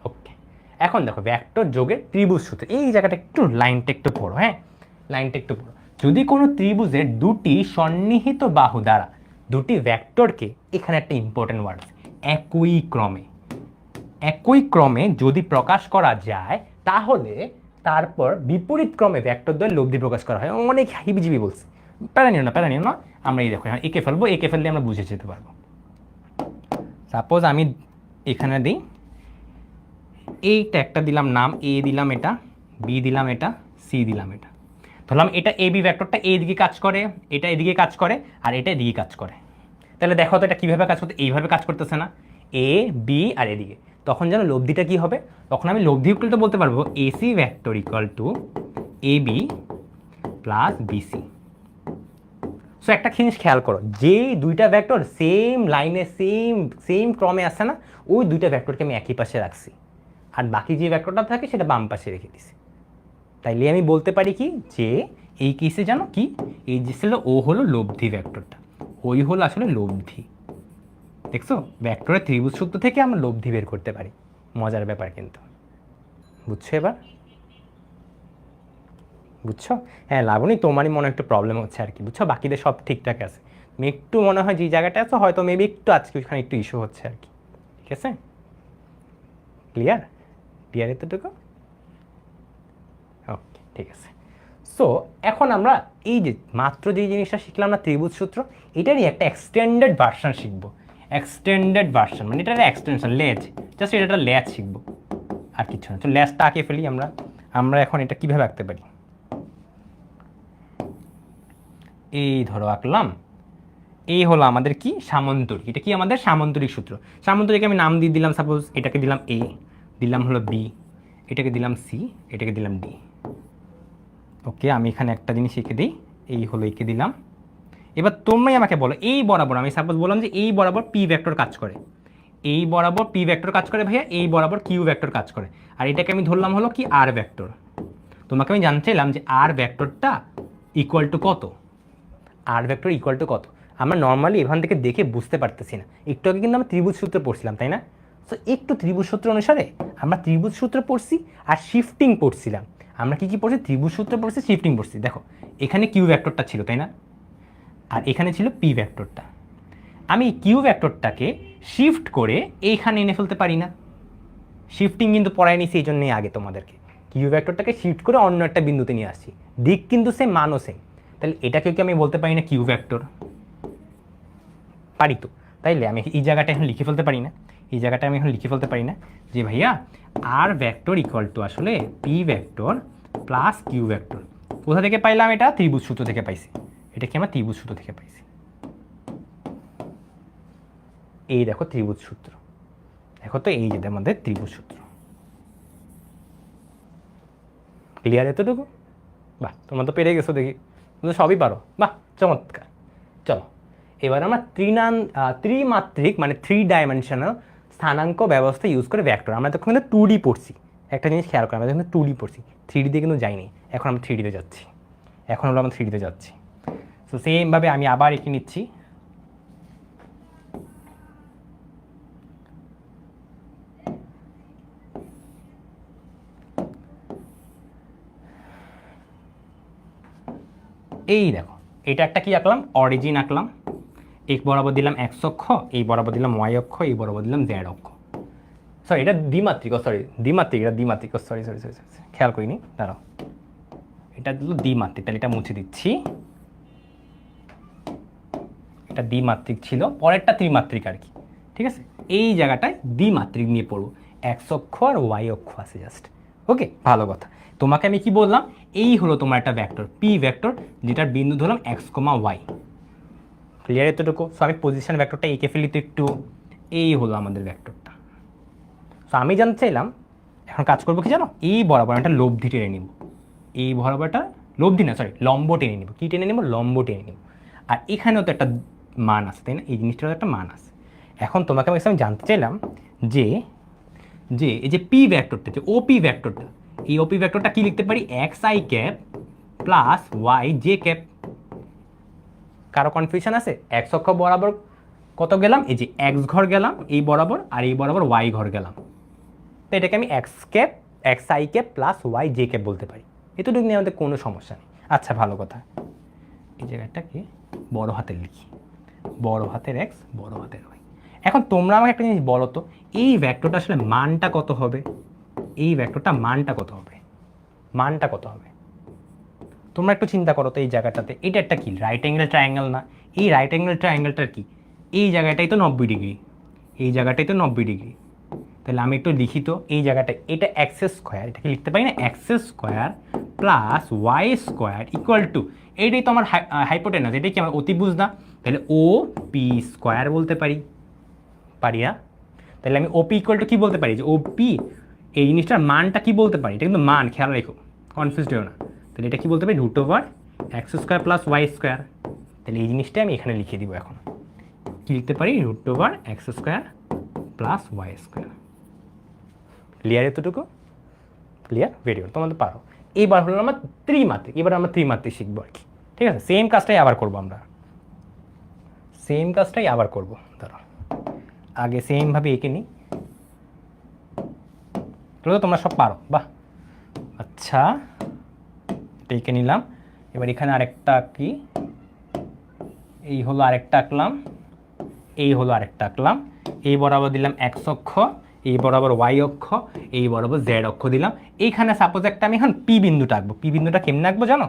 ওকে। এখন দেখো ভেক্টর যোগের ত্রিভুজ সূত্র, এই জায়গাটা একটু লাইনটা একটু পড়ো, হ্যাঁ লাইনটা একটু পড়ো। যদি কোনো ত্রিভুজের দুটি সন্নিহিত বাহু দ্বারা দুটি ভেক্টরকে, এখানে একটা ইম্পর্টেন্ট ওয়ার্ড, একই ক্রমে যদি প্রকাশ করা যায় তাহলে তারপর বিপরীত ক্রমে ভেক্টরদ্বয়ের লব্ধি প্রকাশ করা হয়। অনেক হিবিজিবি বলছে, প্যারা নিও না। আমরা এই দেখো এঁকে ফেলবো, এঁকে ফেললে আমরা বুঝে যেতে পারবো। সাপোজ আমি এখানে দিই, এইটা একটা দিলাম নাম, এ দিলাম, এটা বি দিলাম, এটা সি দিলাম, এটা ধরলাম এটা এ বি ভেক্টরটা এদিকে কাজ করে, এটা এদিকে কাজ করে, আর এটা এদিকে কাজ করে। তাহলে দেখো তো এটা কীভাবে কাজ করতে, এইভাবে কাজ করতেছে না, এ বি আর এদিকে। তখন যেন লব্ধিটা কি হবে, তখন আমি লব্ধি ইকুয়াল টু বলতে পারবো AC vector equal to A B plus BC. So একটা জিনিস খেয়াল করো, যেই দুইটা ভেক্টর সেম লাইনে সেম ক্রমে আসে না, ওই দুইটা ভেক্টরকে আমি একই পাশে রাখছি, আর বাকি যে ভেক্টরটা থাকে সেটা বাম পাশে রেখে দিছি। তাইলে আমি বলতে পারি কি, যে এই কেসে জানো কি, এই যে ছিল ও হলো লব্ধি ভেক্টরটা, ওই হলো আসলে লব্ধি। দেখছো, ভেক্টরের ত্রিভুজ সূত্র থেকে আমরা লব্ধি বের করতে পারি। মজার ব্যাপার কিন্তু, বুঝছো এবার? বুঝছো? হ্যাঁ লাবণী, তোমারই মনে একটু প্রবলেম হচ্ছে আর কি, বুঝছো? বাকিদের সব ঠিকঠাক আছে, তুমি একটু মনে হয় যে জায়গাটা আছে হয়তো মেবি একটু আজকে ওইখানে একটু ইস্যু হচ্ছে আর কি। ঠিক আছে, ক্লিয়ার এতটুকু? ওকে, ঠিক আছে। সো এখন আমরা এই যে মাত্র যে জিনিসটা শিখলাম না, ত্রিভুজ সূত্র, এটারই একটা এক্সটেন্ডেড ভার্সন শিখবো। এক্সটেন্ডেড ভার্সন মানে এটার এক্সটেনশন, লেজ, জাস্ট এটা লেজ শিখবো, আর কিছু না। তো লেজটা আঁকে ফেলি আমরা এখন এটা কীভাবে আঁকতে পারি, এই ধরো আঁকলাম, এই হলো আমাদের কি সামান্তরিক, এটা কি আমাদের সামান্তরিক সূত্র। সামান্তরিক আমি নাম দিয়ে দিলাম, সাপোজ এটাকে দিলাম এ, দিলাম হলো বি, এটাকে দিলাম সি, এটাকে দিলাম ডি। ওকে, আমি এখানে একটা জিনিস এঁকে দিই, এই হলো এঁকে দিলাম। এবার তোমরাই আমাকে বলো, এই বরাবর আমি সাপোজ বললাম যে এই বরাবর পি ভেক্টর কাজ করে, এই বরাবর পি ভেক্টর কাজ করে ভাইয়া, এই বরাবর কিউ ভেক্টর কাজ করে, আর এটাকে আমি ধরলাম হলো কি আর ভেক্টর। তোমাকে আমি জানতে চাইলাম যে আর ভেক্টরটা ইকুয়াল টু কত, আর ভেক্টর ইকুয়াল টু কত। আমরা নর্মালি এখান থেকে দেখে বুঝতে পারতেছি না, একটু আগে কিন্তু আমরা ত্রিভুজ সূত্র পড়ছিলাম তাই না? সো একটু ত্রিভুজ সূত্র অনুসারে আমরা ত্রিভুজ সূত্র পড়ছি আর শিফটিং পড়ছিলাম। আমরা কি পড়ছি, ত্রিভুজ সূত্র পড়ছি, শিফটিং পড়ছি। দেখো এখানে কিউ ভেক্টরটা ছিল তাই না, আর এখানে ছিল পি ভেক্টরটা। আমি কিউ ভেক্টরটাকে শিফট করে এইখানে এনে ফেলতে পারি না? শিফটিং কিন্তু পড়ায় নিছি এই জন্যই আগে তোমাদেরকে, কিউ ভেক্টরটাকে শিফট করে অন্য একটা বিন্দুতে নিয়ে আসছি, দিক কিন্তু সেম, মানও সেম। তাহলে এটাকেও কি আমি বলতে পারি না কিউ ভেক্টর? পারি তো। তাইলে আমি এই জায়গাটা এখন লিখে ফেলতে পারি না, এই জায়গাটা আমি এখন লিখে ফেলতে পারি না যে ভাইয়া আর ভেক্টর ইকুয়াল টু আসলে P vector plus Q vector. কোথা থেকে পাইলাম এটা? ত্রিভুজ সূত্র থেকে পাইছি। এটা কি আমরা ত্রিভুজ সূত্র থেকে পাইছি। এই দেখো ত্রিভুজ সূত্র, দেখো তো এই যে আমাদের ত্রিভুজ সূত্র। ক্লিয়ার এতটুকু? বাহ, তোমরা তো পেরে গেছো দেখি, তুমি সবই পারো, বাহ চমৎকার। চলো এবার আমরা ত্রিমাত্রিক মানে 3 ডাইমেনশনাল স্থানাঙ্ক ব্যবস্থা ইউজ করে ভেক্টর, আমরা তখন কিন্তু 2D পড়ছি। একটা জিনিস খেয়াল করে, আমরা কিন্তু 2D পড়ছি, 3D দিয়ে কিন্তু যাইনি। এখন আমরা 3Dতে যাচ্ছি, এখন হলো আমরা 3Dতে যাচ্ছি। সো সেমভাবে আমি আবার এঁকে নিচ্ছি। এই দেখো এটা একটা কি আঁকলাম, অরিজিন আঁকলাম, এক বরাবর দিলাম এক্স অক্ষ, এই বরাবর দিলাম ওয়াই অক্ষ, এই বরাবর দিলাম জেড অক্ষ। সরি এটা দ্বিমাত্রিক, এটা দ্বিমাত্রিক, সরি খেয়াল করিনি, দাঁড়াও, এটা দিল দ্বিমাত্রিক, তাহলে এটা মুছে দিচ্ছি। এটা দ্বিমাত্রিক ছিল, পরেরটা ত্রিমাত্রিক আর কি। ঠিক আছে, এই জায়গাটায় দ্বিমাত্রিক নিয়ে পড়বো, এক্স অক্ষ আর ওয়াই অক্ষ আছে জাস্ট। ওকে, ভালো কথা। তোমাকে আমি কি বললাম, এই হলো তোমার একটা ভেক্টর পি ভেক্টর, যেটার বিন্দু ধরলাম এক্স কমা ওয়াই। ক্লিয়ার এতটুকু? সো আমি পজিশন ভেক্টরটা এঁকে ফেলি তো একটু, এই হলো আমাদের ভেক্টরটা। সো আমি জানতে চাইলাম, এখন কাজ করবো কি জানো, এই বরাবর একটা লব্ধি টেনে নিব, এই বরাবরটা লব্ধি না সরি লম্ব টেনে নিব। কি টেনে নিব? লম্ব টেনে নিব। আর এখানেও তো একটা মান আছে তাই না, এই জিনিসটারও একটা মান আছে। এখন তোমাকে আমি জানতে চাইলাম যে যে এই যে পি ভেক্টরটা, যে ওপি ভেক্টরটা, এই ওপি ভেক্টরটা কি লিখতে পারি, X I cap plus Y J cap. কারো কনফিউশন আছে? এক্স অক্ষ বরাবর কত গেলাম, এই যে এক্স ঘর গেলাম এই বরাবর, আর এই বরাবর ওয়াই ঘর গেলাম, তো এটাকে আমি X cap X I cap plus Y J cap বলতে পারি। এতটুকু নিয়ে আমাদের কোনো সমস্যা নেই। আচ্ছা ভালো কথা, এই জায়গাটাকে বড় হাতের লিখি, বড় হাতের এক্স বড় হাতের ওয়াই। এখন তোমরা আমাকে একটা জিনিস বলো তো, এই ভেক্টরটা আসলে মানটা কত হবে, এই ভেক্টরটা মানটা কত হবে, মানটা কত হবে? তোমরা একটু চিন্তা করো তো এই জায়গাটাতে, এটা একটা কি রাইট অ্যাঙ্গেল ট্রায়াঙ্গেল না? এই রাইট অ্যাঙ্গেল ট্রায়াঙ্গেলটার কি, এই জায়গাটাই তো 90 ডিগ্রি, এই জায়গাটাই তো 90 ডিগ্রি। তাহলে আমি একটু লিখি তো, এই জায়গাটা এটা এক্স স্কোয়ার, এটাকে লিখতে পারি না X square plus Y square equal to, এইটাই তো আমার হাইপোটেনাস, এটাই কি আমার অতিভুজ না? তাহলে ও পি স্কোয়ার বলতে পারি, পারি না? তাহলে আমি ওপি ইকুয়াল টু কী বলতে পারি, যে ওপি এই জিনিসটার মানটা কি বলতে পারি, এটা কিন্তু মান, খেয়াল রেখো, কনফিউজ হও না। তাহলে এটা কি বলতে পারি, root over x square plus Y square. তাহলে এই জিনিসটা আমি এখানে লিখে দিব। এখন কি লিখতে পারি, root over x square plus Y square. Clear? এতটুকু ক্লিয়ার? ভেরি গুড, তোমাদের পারো। এইবার হলো আমরা ত্রিমাত্রিক, এবার আমরা ত্রিমাত্রিক শিখবো আর কি। ঠিক আছে, সেম কাজটাই আবার করবো আমরা, সেম কাজটাই আবার করবো। ধরো আগে সেমভাবে এঁকে নিই, তো তোমরা সব পারো, বাহ। আচ্ছা এটা এঁকে নিলাম। এবার এখানে আরেকটা কি, এই হলো আরেকটা আঁকলাম, এই হলো আরেকটা আঁকলাম, এই বরাবর দিলাম এক্স অক্ষ, এই বরাবর ওয়াই অক্ষ, এই বরাবর জেড অক্ষ দিলাম। এইখানে সাপোজ একটা আমি এখন পি বিন্দুটা আঁকবো। পি বিন্দুটা কেমনে আঁকবো জানো?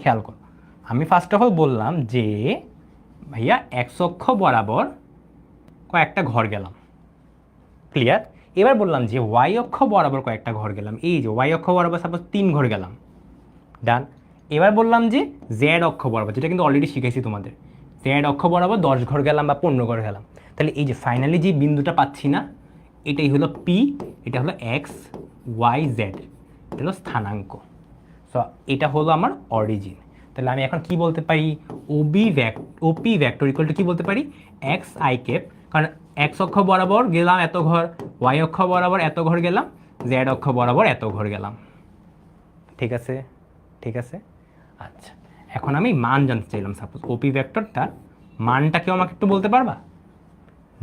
খেয়াল করো, আমি ফার্স্ট অফ অল বললাম যে ভাইয়া এক্স অক্ষ বরাবর কয়েকটা ঘর গেলাম, ক্লিয়ার? এবার বললাম যে ওয়াই অক্ষ বরাবর কয়েকটা ঘর গেলাম, এই যে ওয়াই অক্ষ বরাবর সাপোজ 3 ঘর গেলাম, ডান। এবার বললাম যে জেড অক্ষ বরাবর, যেটা কিন্তু অলরেডি শিখেছি তোমাদের, জেড অক্ষ বরাবর 10 ঘর গেলাম বা 15 ঘর গেলাম। তাহলে এই যে ফাইনালি যে বিন্দুটা পাচ্ছি না, এটাই হলো পি, এটা হলো এক্স ওয়াই জেড, এটা হলো স্থানাঙ্ক। সো এটা হলো আমার অরিজিন। তাহলে আমি এখন কি বলতে পারি, ওপি ভেক্টর ইকুয়াল টু কি বলতে পারি, এক্স আই ক্যাপ, কারণ এক্স অক্ষ বরাবর গেলাম এত ঘর, ওয়াই অক্ষ বরাবর এত ঘর গেলাম, জেড অক্ষ বরাবর এত ঘর গেলাম। ঠিক আছে, ঠিক আছে। আচ্ছা এখন আমি মান জানতে চাইলাম, সাপোজ ওপি ভেক্টরটা মানটা কেউ আমাকে একটু বলতে পারবা?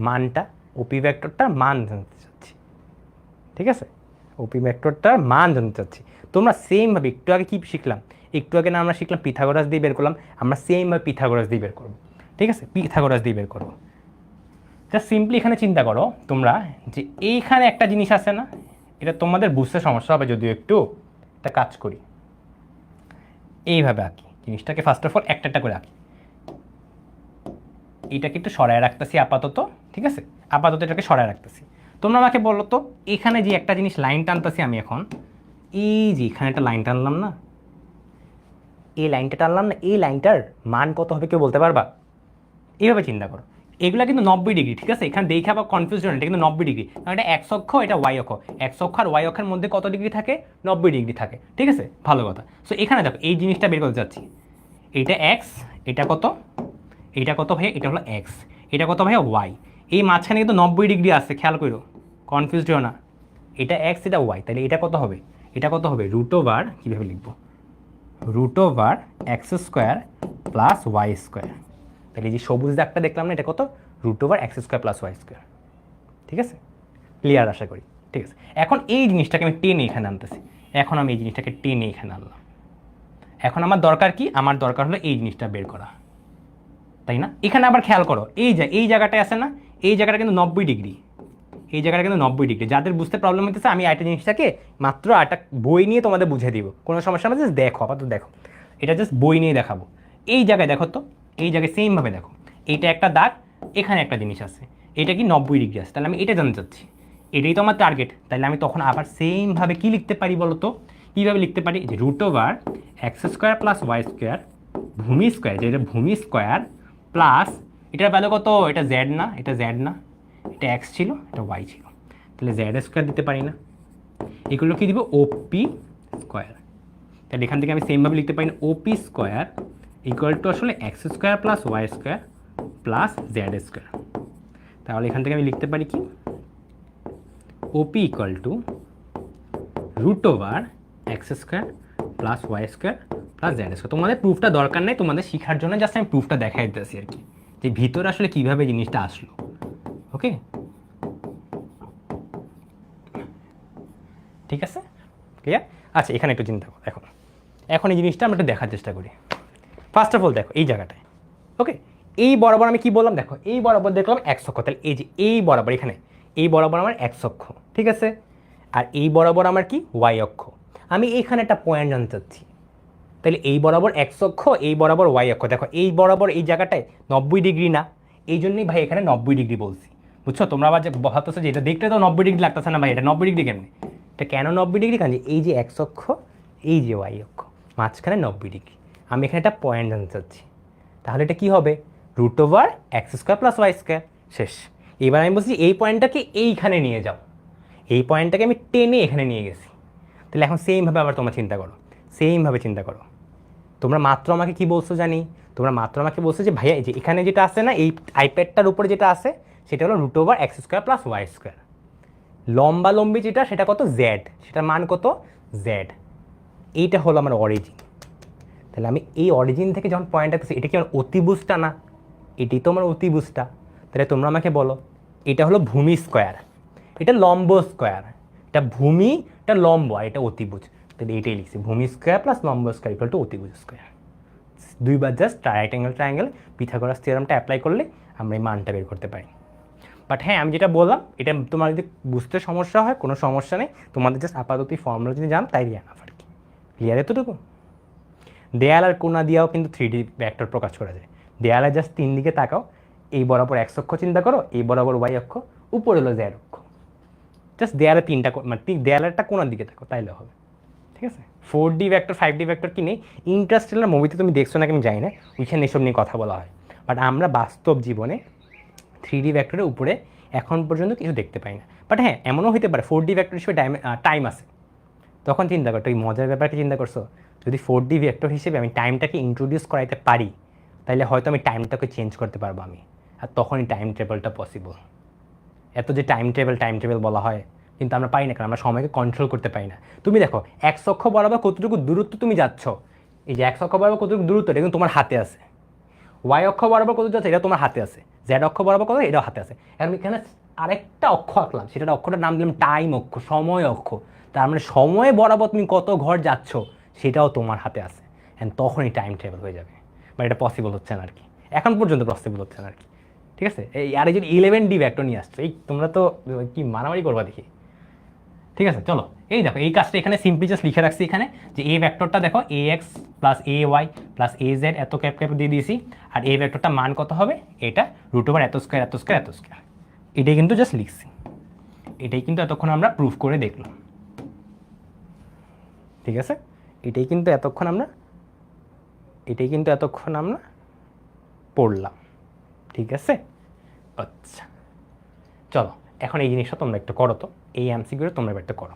মানটা, ওপি ভেক্টরটার মান জানতে চাচ্ছি, ঠিক আছে? ওপি ভেক্টরটার মান জানতে চাচ্ছি। তোমরা সেমভাবে একটু আগে কি শিখলাম, একটু আগে না আমরা শিখলাম পিথাগোরাস দিয়ে বের করলাম, আমরা সেমভাবে পিথাগোরাস দিয়ে বের করবো। ঠিক আছে, পিথাগোরাস দিয়ে বের করবো। জাস্ট সিম্পলি এখানে চিন্তা করো তোমরা, যে এইখানে একটা জিনিস আছে না, এটা তোমাদের বুঝতে সমস্যা হবে যদিও একটু, একটা কাজ করি, এইভাবে আঁকি জিনিসটাকে, ফার্স্ট অফ অল একটা একটা করে আঁকি। এটাকে একটু সরায় রাখতেছি আপাতত, ঠিক আছে? আপাতত এটাকে সরায় রাখতেছি। তোমরা আমাকে বলো তো, এখানে যে একটা জিনিস লাইন টানতেছি আমি এখন, এই যে এখানে একটা লাইন টানলাম না, এই লাইনটা টানলাম না, এই লাইনটার মান কত হবে কেউ বলতে পারবা? এইভাবে চিন্তা করো, এগুলো কিন্তু 90 ডিগ্রি, ঠিক আছে? এখানে দেখে আবার কনফিউশন, এটা কিন্তু 90 ডিগ্রি, কারণ এটা এক্স অক্ষ, এটা ওয়াই অক্ষ, এক্স অক্ষ আর ওয়াই অক্ষের মধ্যে কত ডিগ্রি থাকে, 90 ডিগ্রি থাকে, ঠিক আছে? ভালো কথা। সো এখানে দেখো এই জিনিসটা বের করতে যাচ্ছি, এইটা এক্স, এটা কত, এইটা কত ভাই, এটা হলো এক্স, এটা কত ভাই ওয়াই, এই মাঝখানে কিন্তু 90 ডিগ্রি আছে, খেয়াল করো, কনফিউজড হও না। এটা এক্স, এটা ওয়াই, তাহলে এটা কত হবে, এটা কত হবে, রুট ওভার, কীভাবে লিখবো, root over x square plus Y square. তাহলে এই যে সবুজ দাগটা দেখলাম না, এটা কত, root over x square plus Y square. ঠিক আছে, ক্লিয়ার আশা করি? ঠিক আছে, এখন এই জিনিসটাকে আমি টেনে এখানে আনতেছি, এখন আমি এই জিনিসটাকে টেনে এখানে আনলাম। এখন আমার দরকার কি, আমার দরকার হলো এই জিনিসটা বের করা, তাই না? এখানে আবার খেয়াল করো, এই জায়গাটায় আছে না, এই জায়গাটা কিন্তু 90 ডিগ্রি, এই জায়গাটা কিন্তু 90 ডিগ্রি। যাদের বুঝতে প্রবলেম হতেছে, আমি একটা জিনিসটাকে মাত্র একটা বই নিয়ে তোমাদের বুঝিয়ে দিব, কোনো সমস্যা না, জাস্ট দেখো, আপাতত দেখো, এটা জাস্ট বই নিয়ে দেখাবো। এই জায়গায় দেখো তো, এই জায়গায় সেমভাবে দেখো, এইটা একটা দাগ, এখানে একটা জিনিস আছে, এটা কি 90 ডিগ্রি আছে, তাহলে আমি এটা জানতে চাচ্ছি, এটাই তো আমার টার্গেট। তাহলে আমি তখন আবার সেমভাবে কি লিখতে পারি বলো তো, কীভাবে লিখতে পারি, যে root over x square plus Y square ভূমি স্কোয়ার, যেটা ভূমি স্কোয়ার প্লাস, এটার ভ্যালু কত, এটা জেড না, এটা জেড না, এটা এক্স ছিল, এটা ওয়াই ছিল, তাহলে জেড স্কোয়ার দিতে পারি না, এগুলো কি দিব, ওপি স্কোয়ার। তাহলে এখান থেকে আমি সেমভাবে লিখতে পারি না, ওপি স্কোয়ার ইকুয়াল টু আসলে X square plus Y square plus Z square. তাহলে এখান থেকে আমি লিখতে পারি কি, OP equal to root over x square plus Y square plus Z square. তোমাদের প্রুফটা দরকার নেই, তোমাদের শেখার জন্য জাস্ট আমি প্রুফটা দেখাই দিতেছি আর কি, যে ভিতরে আসলে কীভাবে জিনিসটা আসলো। ওকে, ঠিক আছে, ক্লিয়ার? আচ্ছা, এখানে একটু চিন্তা করো। এখন এই জিনিসটা আমরা একটু দেখার চেষ্টা করি। ফার্স্ট অফ অল দেখো এই জায়গাটায়, ওকে, এই বরাবর আমি কি বললাম, দেখো এই বরাবর দেখলাম এক্স অক্ষ, তাহলে এই যে এই বরাবর এখানে এই বরাবর আমার এক্স অক্ষ, ঠিক আছে, আর এই বরাবর আমার কি ওয়াই অক্ষ। আমি এখানে একটা পয়েন্ট জানতে চাচ্ছি, তাহলে এই বরাবর এক্স অক্ষ, এই বরাবর ওয়াই অক্ষ। দেখো এই বরাবর এই জায়গাটায় 90 ডিগ্রি না, এই জন্যই ভাই এখানে 90 ডিগ্রি বলছি, বুঝছো? তোমরা আবার যে ভাবতেছো যে এটা দেখতে তো 90 ডিগ্রি লাগতেছে না ভাই, এটা 90 ডিগ্রি কেমনি? এটা কেন 90 ডিগ্রি? কারণ এই যে এক্স অক্ষ, এই যে ওয়াই অক্ষ, মাঝখানে 90 ডিগ্রি। আমি এখানে একটা পয়েন্ট জানতে চাচ্ছি, তাহলে এটা কী হবে? Root over x square plus Y square. শেষ। এবার আমি বলছি এই পয়েন্টটাকে এইখানে নিয়ে যাও, এই পয়েন্টটাকে আমি টেনে এখানে নিয়ে গেছি। তাহলে এখন সেমভাবে আবার তোমরা চিন্তা করো, সেমভাবে চিন্তা করো। তোমরা মাত্র আমাকে কি বলছো জানি, তোমরা মাত্র আমাকে বলছো যে ভাইয়া এই যে এখানে যেটা আছে না, এই আইপ্যাডটার উপরে যেটা আছে সেটা হলো root over x square plus Y square. লম্বা লম্বি যেটা সেটা কত? জেড, সেটার মান কত? জেড। এইটা হলো আমার অরিজিন। তাহলে আমি এই অরিজিন থেকে যখন পয়েন্ট আসতেছি, এটা কি আমার অতিভুজটা না? এটাই তো আমার অতিভুজটা। তাহলে তোমরা আমাকে বলো, এটা হলো ভূমি স্কোয়ার, এটা লম্ব স্কোয়ার, এটা ভূমি, এটা লম্ব, আর এটা অতিভুজ। তাহলে এইটাই লিখছি, ভূমি স্কোয়ার প্লাস লম্ব স্কোয়ার ইকুয়াল টু অতিভুজ স্কোয়ার। দুইবার just right angle triangle Pythagoras থিওরামটা অ্যাপ্লাই করলে আমরা এই মানটা বের করতে পারি। বাট হ্যাঁ, আমি যেটা বললাম, এটা তোমার যদি বুঝতে সমস্যা হয় কোনো সমস্যা নেই, তোমাদের জাস্ট আপাতত ফর্মুলা যদি জান তাই জানা আর কি। ক্লিয়ার এতটুকু? দেয়াল আর কোনা দিয়েও কিন্তু 3D ভেক্টর প্রকাশ করা যায়। দেয়ালে জাস্ট 3 দিকে তাকাও, এই বরাবর এক্স অক্ষ চিন্তা করো, এই বরাবর ওয়াই অক্ষ, উপরে হলো জেড অক্ষ। জাস্ট দেয়ালে 3টা মানে দেয়ালের একটা কোনার দিকে তাকাও, তাইলে হবে। ঠিক আছে? 4D ভেক্টর 5D ভেক্টর কি নেই, ইন্টারস্টেলার মুভিতে তুমি দেখছো নাকি আমি জানি না, ওইখানে এসব নিয়ে কথা বলা হয়। বাট আমরা বাস্তব জীবনে 3D ভেক্টরের উপরে এখন পর্যন্ত কিছু দেখতে পাই না। বাট হ্যাঁ, এমনও হতে পারে 4D ভেক্টর হিসেবে টাইম আছে, তখন চিন্তা করো, এই মজার ব্যাপারটা চিন্তা করছো, যদি 4D ভেক্টর হিসেবে আমি টাইমটাকে ইন্ট্রোডিউস করাইতে পারি, তাহলে হয়তো আমি টাইমটাকে চেঞ্জ করতে পারবো আমি, আর তখনই টাইম ট্রাভেলটা পসিবল। এত যে টাইম ট্রাভেল বলা হয়, কিন্তু আমরা পাই না, কারণ আমরা সময়কে কন্ট্রোল করতে পারি না। তুমি দেখো এক্স অক্ষ বরাবর কতটুকু দূরত্ব তুমি যাচ্ছ, এই যে এক্স অক্ষ বরাবর কতটুকু দূরত্ব, এটা কিন্তু তোমার হাতে আছে। ওয়াই অক্ষ বরাবর কত যাচ্ছে, এটা তোমার হাতে আছে। জেড অক্ষ বরাবর কত, এটাও হাতে আছে। এখন এখানে আরেকটা অক্ষ আঁকলাম, সেটা অক্ষটার নাম দিলাম টাইম অক্ষ, সময় অক্ষ। তার মানে সময় বরাবর তুমি কত ঘর যাচ্ছ সেটাও তোমার হাতে আছে, অ্যান্ড তখনই টাইম ট্রাভেল হয়ে যাবে। বাট এটা পসিবল হচ্ছে না আর কি, এখন পর্যন্ত পসিবল হচ্ছে না আর কি। ঠিক আছে? এই আর এই যদি 11D ভেক্টর নিয়ে আসছো, এই তোমরা তো কি মারামারি করবা দেখি। ঠিক আছে, চলো এই দেখো এই কাজটা এখানে সিম্পলি জাস্ট লিখে রাখছি এখানে, যে এই ভেক্টরটা দেখো A X plus A Y plus A Z এত ক্যাপ ক্যাপ দিয়ে দিয়েছি, আর এই ভেক্টরটা মান কত হবে, এটা রুট ওভার এত স্কোয়ার এত স্কোয়ার এত স্কোয়ার। এটাই কিন্তু জাস্ট লিখছি, এটাই কিন্তু এতক্ষণ আমরা প্রুফ করে দেখলাম। ঠিক আছে, এটাই কিন্তু এতক্ষণ আমরা পড়লাম। ঠিক আছে, আচ্ছা চলো এখন এই জিনিসটা তোমরা একটু করো তো, এই এমসিকিউটা তোমরা একটু করো।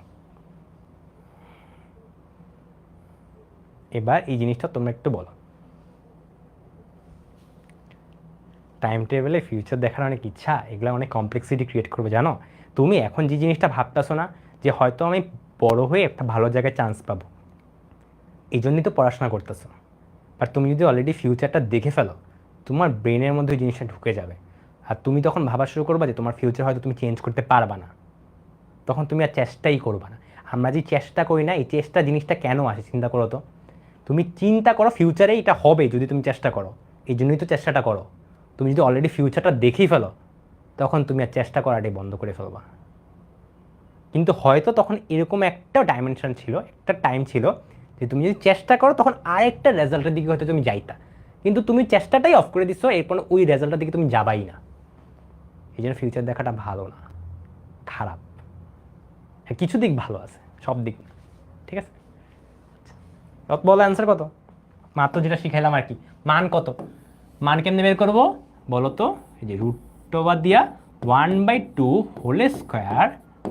এবার এই জিনিসটা তোমরা একটু বলো, টাইম টেবিলে ফিউচার দেখার অনেক ইচ্ছা, এগুলো অনেক কমপ্লেক্সিটি ক্রিয়েট করবে জানো। তুমি এখন যে জিনিসটা ভাবতেছো না, যে হয়তো আমি বড় হয়ে একটা ভালো জায়গায় চান্স পাবো, এই জন্যই তো পড়াশোনা করতেছো। বাট তুমি যদি অলরেডি ফিউচারটা দেখে ফেলো, তোমার ব্রেনের মধ্যে ওই জিনিসটা ঢুকে যাবে, আর তুমি তখন ভাবা শুরু করবা যে তোমার ফিউচার হয়তো তুমি চেঞ্জ করতে পারবা না, তখন তুমি আর চেষ্টাই করবা না। আমরা যে চেষ্টা করি না, এই চেষ্টা জিনিসটা কেন আসে চিন্তা করো তো। তুমি চিন্তা করো ফিউচারে এটা হবে যদি তুমি চেষ্টা করো, এই জন্যই তো চেষ্টাটা করো। তুমি যদি অলরেডি ফিউচারটা দেখেই ফেলো, তখন তুমি আর চেষ্টা করাটাই বন্ধ করে ফেলবা। কিন্তু হয়তো তখন এরকম একটা ডাইমেনশন ছিল, একটা টাইম ছিল, যে তুমি যদি চেষ্টা করো তখন আরেকটা রেজাল্টের দিকে হয়তো তুমি যাইতা, কিন্তু তুমি চেষ্টাটাই অফ করে দিচ্ছ, এরপর ওই রেজাল্টের দিকে তুমি যাবাই না। এই জন্য ফিউচার দেখাটা ভালো না, খারাপ। হ্যাঁ, কিছু দিক ভালো আছে, সব দিক না। ঠিক আছে, বলো অ্যান্সার কত? মাত্র যেটা শিখাইলাম আর কি, মান কত, মান কেমনে বের করবো বলো তো? এই যে রুট ওভার দিয়া 1/2 whole square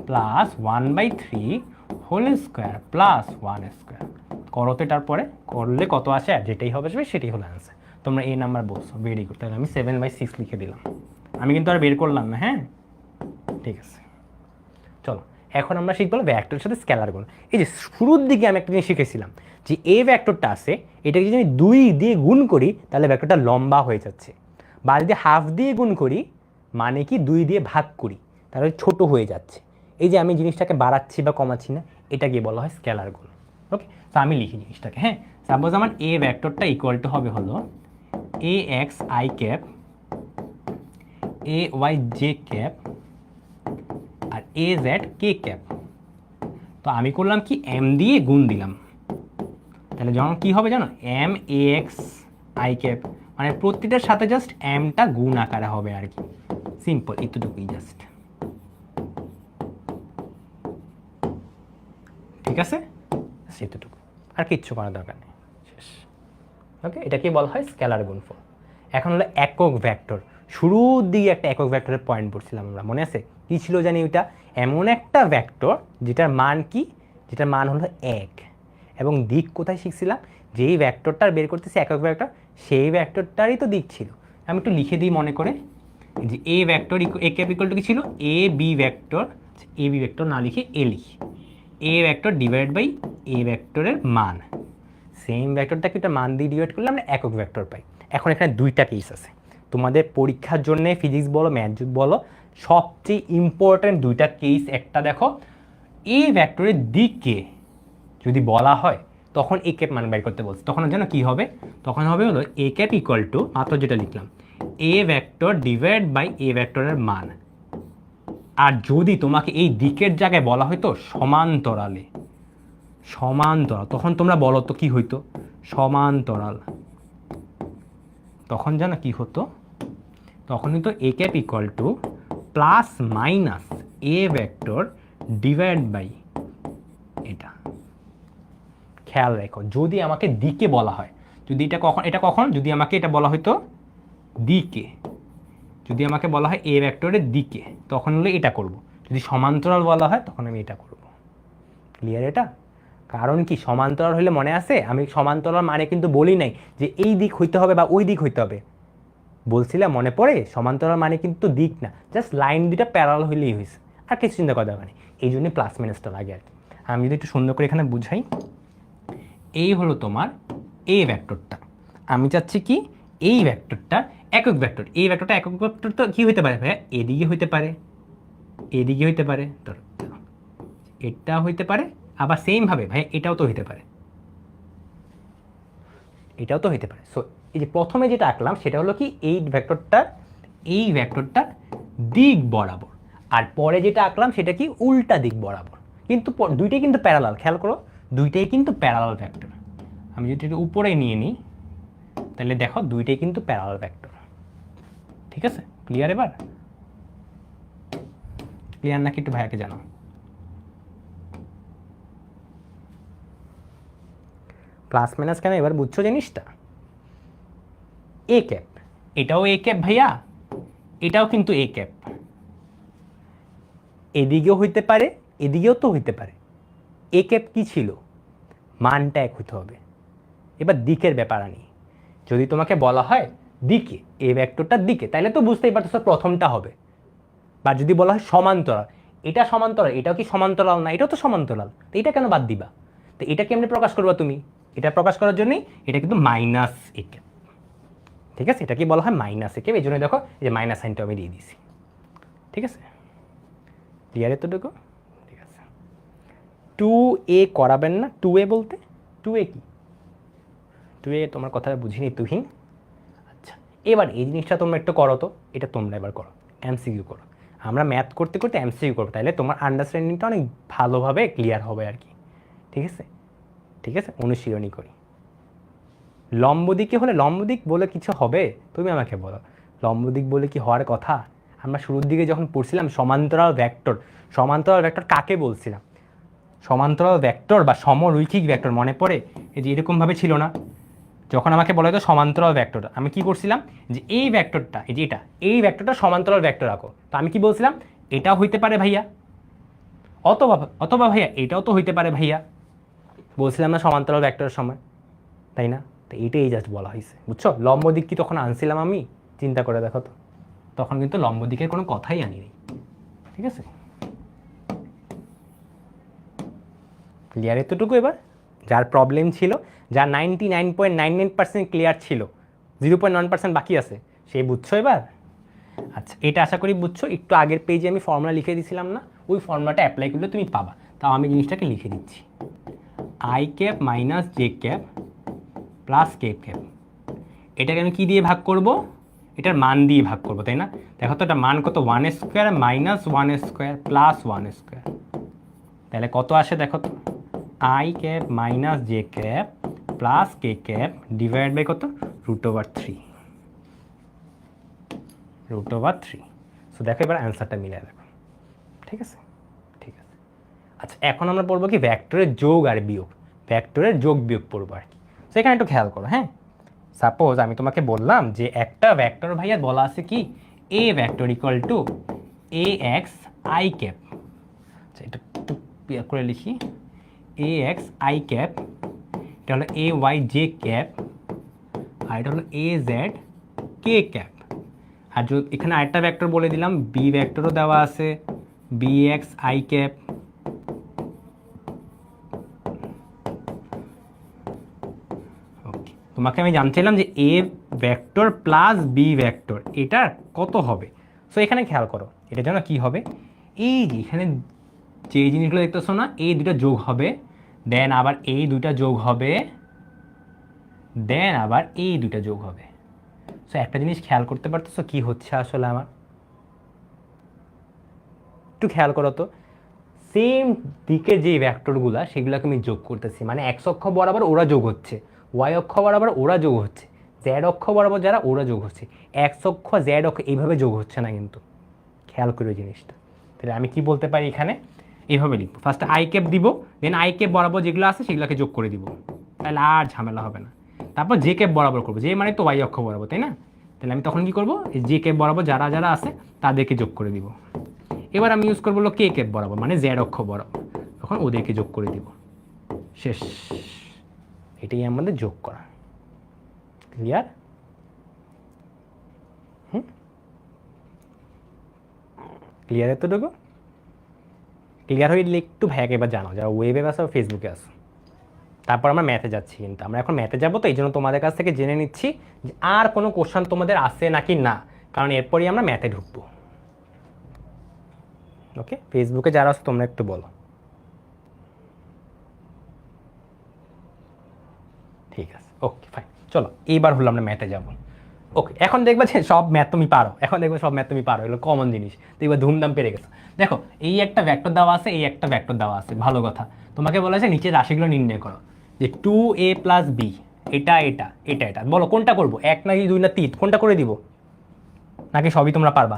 plus 1/3 whole square plus 1 square করো তো, এটার পরে করলে কত আসে, আর যেটাই হবে সেটাই হলো অ্যান্সার। তোমরা এই নাম্বার বলছো, ভেরি গুড। তাহলে আমি 7/6 লিখে দিলাম, আমি কিন্তু আর বের করলাম না। হ্যাঁ ঠিক আছে, চলো এখন আমরা শিখবো ভেক্টরের সাথে স্কেলার গুণ। এই যে শুরুর দিকে আমি একটা জিনিস শিখেছিলাম যে এ ভেক্টরটা আছে, এটাকে যদি আমি 2 দিয়ে গুণ করি তাহলে ভেক্টরটা লম্বা হয়ে যাচ্ছে, বা যদি হাফ দিয়ে গুণ করি মানে কি 2 দিয়ে ভাগ করি তাহলে ছোট হয়ে যাচ্ছে। এই যে আমি জিনিসটাকে বাড়াচ্ছি বা কমাচ্ছি না, এটাকে বলা হয় স্কেলার গুণ। ওকে, তো আমি লিখি জিনিসটাকে। হ্যাঁ, সাপোজ আমার এ ভেক্টরটা ইকুয়াল টু হবে হলো A x I cap A Y J cap আর এ জেড কে ক্যাপ। তো আমি করলাম কি এম দিয়ে গুণ দিলাম, তাহলে যখন কি হবে জানো, m a x I cap, মানে প্রতিটার সাথে জাস্ট এমটা গুণ আকারে হবে আর কি, সিম্পল এতটুকুই জাস্ট। ঠিক আছে, এতটুকু, আর কিচ্ছু করার দরকার নেই, শেষ। ওকে, এটাকে বলা হয় স্কেলার গুণফল। এখন হলো একক ভেক্টর। শুরুর দিকে একটা একক ভেক্টরের পয়েন্ট পড়ছিলাম আমরা, মনে আছে কি ছিল জানি? ওইটা এমন একটা ভেক্টর যেটার মান কি, যেটার মান হলো 1, এবং দিক কোথায় শিখছিলাম? যেই ভেক্টরটার বের করতেছি একক ভেক্টর, সেই ভেক্টরটারই তো দিক ছিল। আমি একটু লিখে দিই মনে করে, যে a vector A cap equal two কি ছিল? A B vector, A B vector না লিখে এ লিখি, A vector divide by A ভেক্টরের মান। সেম ভেক্টরটাকে একটা মান দিয়ে ডিভাইড করলে আমরা একক ভেক্টর পাই। এখন এখানে দুইটা কেস আছে তোমাদের পরীক্ষার জন্য, ফিজিক্স বলো ম্যাথ বলো, সবচেয়ে ইম্পর্টেন্ট দুইটা কেস। একটা দেখো, এই ভেক্টরের দিককে যদি বলা হয় তখন এ ক্যাপ মান বের করতে বলছে, তখন জানো কি হবে? তখন হবে হলো এ ক্যাপ ইকুয়াল টু, মাত্র যেটা লিখলাম, এ ভেক্টর ডিভাইড বাই এ ভেক্টরের মান। আর যদি তোমাকে এই দিকের জায়গায় বলা হয়তো সমান্তরালে, সমান্তরাল, তখন তোমরা বলো তো কি হইতো? সমান্তরাল। তখন জানো কি হতো? তখন হতো A cap equal to plus minus A vector divide by এটা। খেয়াল রেখো, যদি আমাকে দিকে বলা হয়, যদি এটা কখন যদি আমাকে এটা বলা হয়তো দিকে, যদি আমাকে বলা হয় এ ভেক্টরের দিকে, তখন হলে এটা করব। যদি সমান্তরাল বলা হয় তখন আমি এটা করব। ক্লিয়ার এটা? কারণ কি, সমান্তরাল হলে মনে আছে আমি সমান্তরাল মানে কিন্তু বলি নাই যে এই দিক হইতে হবে বা ওই দিক হইতে হবে, বলছিলাম মনে পড়ে? সমান্তরাল মানে কিন্তু দিক না, জাস্ট লাইন দুটা প্যারালাল হইলেই হয়েছে, আর কিছু চিন্তা করা দরকার নেই। এই জন্য প্লাস মাইনাসটা লাগে আর কি। আমি যদি একটু সুন্দর করে এখানে বুঝাই, এই হলো তোমার এ ভেক্টরটা, আমি চাচ্ছি কি এই ভেক্টরটা একক ভেক্টর, এই ভেক্টরটা একক ভেক্টর তো কি হইতে পারে ভাইয়া? এদিকে হইতে পারে, এদিকে হইতে পারে, ধরো এটা হইতে পারে, আবার সেম ভাবে ভাই এটাও তো হইতে পারে, এটাও তো হইতে পারে। সো এই যে প্রথমে যেটা আঁকলাম সেটা হলো কি এই ভেক্টরটার দিক বরাবর, আর পরে যেটা আঁকলাম সেটা কি উল্টা দিক বরাবর, কিন্তু দুইটাই কিন্তু প্যারালাল। খেয়াল করো, দুইটাই কিন্তু প্যারালাল ভেক্টর। আমি যদি এটা উপরে নিয়ে নিই তাহলে দেখো দুইটাই কিন্তু প্যারালাল ভেক্টর। ঠিক আছে, ক্লিয়ার? এবার ক্লিয়ার নাকি একটু ভাইয়াকে জানাও। প্লাস মাইনাস কেন এবার বুঝছো জিনিসটা? এ ক্যাপ, এটাও এ ক্যাপ ভাইয়া, এটাও কিন্তু এ ক্যাপ, এদিকেও হইতে পারে এদিকেও তো হইতে পারে। এ ক্যাপ কি ছিল? মানটা এক হইতে হবে। এবার দিকের ব্যাপার আনি, যদি তোমাকে বলা হয় দিকে, এ ভেক্টরটার দিকে, তাহলে তো বুঝতেই পারতেছো প্রথমটা হবে। বা যদি বলা হয় সমান্তরাল, এটা সমান্তরাল, এটাও কি সমান্তরাল না? এটাও তো সমান্তরাল, তো এটা কেন বাদ দিবা? তো এটা কেমনে প্রকাশ করবা তুমি? এটা প্রকাশ করার জন্যই এটা কিন্তু মাইনাস এ ক্যাপ। ঠিক আছে, এটা কি বলা হয় মাইনাস এ ক্যাপ, এই জন্য দেখো এই যে মাইনাস সাইনটা আমি দিয়ে দিছি। ঠিক আছে, ক্লিয়ার এতটুকু? ঠিক আছে, 2a করাবেন না? 2a বলতে 2a কি? 2a তোমার কথাটা বুঝিনি তুহিন। আচ্ছা, এবার এই জিনিসটা তোমরা একটু করো তো, এটা তোমরা এবার করো, এমসিকিউ করো। আমরা ম্যাথ করতে করতে এমসিকিউ করবো, তাহলে তোমার আন্ডারস্ট্যান্ডিংটা অনেক ভালোভাবে ক্লিয়ার হবে আর কি। ঠিক আছে, ঠিক আছে, অনুশীলনী করি। লম্ব দিকে হলে, লম্ব দিক বলে কিছু হবে? তুমি আমাকে বলো, লম্ব দিক বলে কি হওয়ার কথা? আমরা শুরুর দিকে যখন পড়ছিলাম সমান্তরাল ভেক্টর, সমান্তরাল ভেক্টর কাকে বলছিলাম? সমান্তরাল ভেক্টর বা সমরৈখিক ভেক্টর মনে পড়ে? এই যে এরকমভাবে ছিল না? যখন আমাকে বলা হতো সমান্তরাল ভেক্টর, আমি কি করছিলাম? যে এই ভেক্টরটা, এই যে এটা, এই ভেক্টরটা সমান্তরাল ভেক্টর আঁকো, তো আমি কি বলছিলাম? এটাও হইতে পারে ভাইয়া, অথবা অথবা ভাইয়া এটাও তো হইতে পারে ভাইয়া, বলছিলাম না সমান্তরাল ভেক্টরের সময়, তাই না? তো এইটাই জাস্ট বলা হয়েছে, বুঝছো? লম্ব দিক কি তখন আনছিলাম আমি? চিন্তা করে দেখো তো, তখন কিন্তু লম্ব দিকের কোনো কথাই আনিনি। ঠিক আছে, ক্লিয়ার এতটুকু? এবার যার প্রবলেম ছিল, যার 99.99% ক্লিয়ার ছিল, 0.1% বাকি আছে, সেই বুঝছো এবার? আচ্ছা, এটা আশা করি বুঝছো। একটু আগের পেজে আমি ফর্মুলা লিখে দিয়েছিলাম না, ওই ফর্মুলাটা অ্যাপ্লাই করলে তুমি পাবা। তাও আমি জিনিসটাকে লিখে দিচ্ছি, I cap minus j cap plus k cap. এটাকে আমি কী দিয়ে ভাগ করব? এটার মান দিয়ে ভাগ করবো, তাই না? দেখো তো এটা মান কত, 1² মাইনাস 1² প্লাস 1²। তাহলে কত আসে দেখো তো, i cap minus j cap plus k cap divide by কত, √3। √3। সো দেখো এবার অ্যান্সারটা মিলিয়ে দেখো, ঠিক আছে? ঠিক আছে। আচ্ছা, এখন আমরা পড়বো কি ভেক্টরের যোগ আর বিয়োগ, ভেক্টরের যোগ বিয়োগ পড়বো আর কি। সো এখানে একটু খেয়াল করো, হ্যাঁ। সাপোজ আমি তোমাকে বললাম যে একটা ভেক্টর ভাইয়া বলা আছে কি, এ vector equal to A x I cap. আচ্ছা, এটা একটু ক্লিয়ার করে লিখি, এ এক্স আই ক্যাপ, এটা হলো এ ওয়াই জে ক্যাপ, আর এটা হলো এ জেড কে ক্যাপ। আর যদি এখানে আরেকটা ভেক্টর বলে দিলাম, বি ভেক্টরও দেওয়া আছে, b x I cap. Okay, তোমাকে আমি জানছিলাম যে a vector plus b vector এটা কত হবে। সো এখানে খেয়াল করো, এটা যেন কি হবে, এই যে এখানে যে জিনিসগুলো দেখতেছো না, এই দুটো যোগ হবে, দেন আবার এই দুটা যোগ হবে, দেন আবার এই দুটা যোগ হবে। সো একটা জিনিস খেয়াল করতে পারতেছো কি হচ্ছে আসলে আমার? একটু খেয়াল করো তো, সেম দিকের যে ভেক্টরগুলো সেগুলোকে আমি যোগ করতেছি, মানে এক্স অক্ষ বরাবর ওরা যোগ হচ্ছে, ওয়াই অক্ষ বরাবর ওরা যোগ হচ্ছে, জেড অক্ষ বরাবর যারা ওরা যোগ হচ্ছে, এক্স অক্ষ জেড অক্ষ এইভাবে যোগ হচ্ছে না কিন্তু। খেয়াল করো জিনিসটা। তাহলে আমি কি বলতে পারি এখানে, এইভাবে লিখবো, ফার্স্টে আই ক্যাপ দিব, দেন আই ক্যাপ বরাবর যেগুলো আছে সেগুলোকে যোগ করে দিব, তাহলে আর ঝামেলা হবে না। তারপর জে ক্যাপ বরাবর করবো, যে মানে তো ওয়াই অক্ষ বরাবর, তাই না? তাহলে আমি তখন কি করবো, জে ক্যাপ বরাবর যারা যারা আছে তাদেরকে যোগ করে দিব। এবার আমি ইউজ করবো কে ক্যাপ বরাবর, মানে জেড অক্ষ বরাবর, তখন ওদেরকে যোগ করে দিব। শেষ। এটাই আমাদের যোগ করা। ক্লিয়ার? ক্লিয়ার এতটুকু? ক্লিয়ার হইলে একটু ভাইয়াকে এবার জানো, যারা ওয়েবে আসো ফেসবুকে আসো। তারপর আমরা ম্যাথে যাচ্ছি, কিন্তু আমরা এখন ম্যাথে যাবো, তো এই জন্য তোমাদের কাছ থেকে জেনে নিচ্ছি যে আর কোনো কোশ্চেন তোমাদের আসে নাকি না, কারণ এরপরই আমরা ম্যাথে ঢুকবো। ওকে, ফেসবুকে যারা আছো তোমরা একটু বলো। ঠিক আছে, ওকে ফাইন, চলো এইবার হলো আমরা ম্যাথে যাবো। ওকে, এখন দেখবা যে সব ম্যাথ তুমি পারো, এখন দেখবে সব ম্যাথ তুমি পারো, এগুলো কমন জিনিস, তো এবার ধুমধাম পেরে গেছো। দেখো, এই একটা ভেক্টর দেওয়া আছে, এই একটা ভেক্টর দেওয়া আছে, ভালো কথা। তোমাকে বলা আছে নিচের রাশিগুলো নির্ণয় করো, যে 2a প্লাস বি, এটা এটা এটা এটা, বলো কোনটা করবো, 1 নাকি 2 না 3, কোনটা করে দিব? নাকি সবই তোমরা পারবা?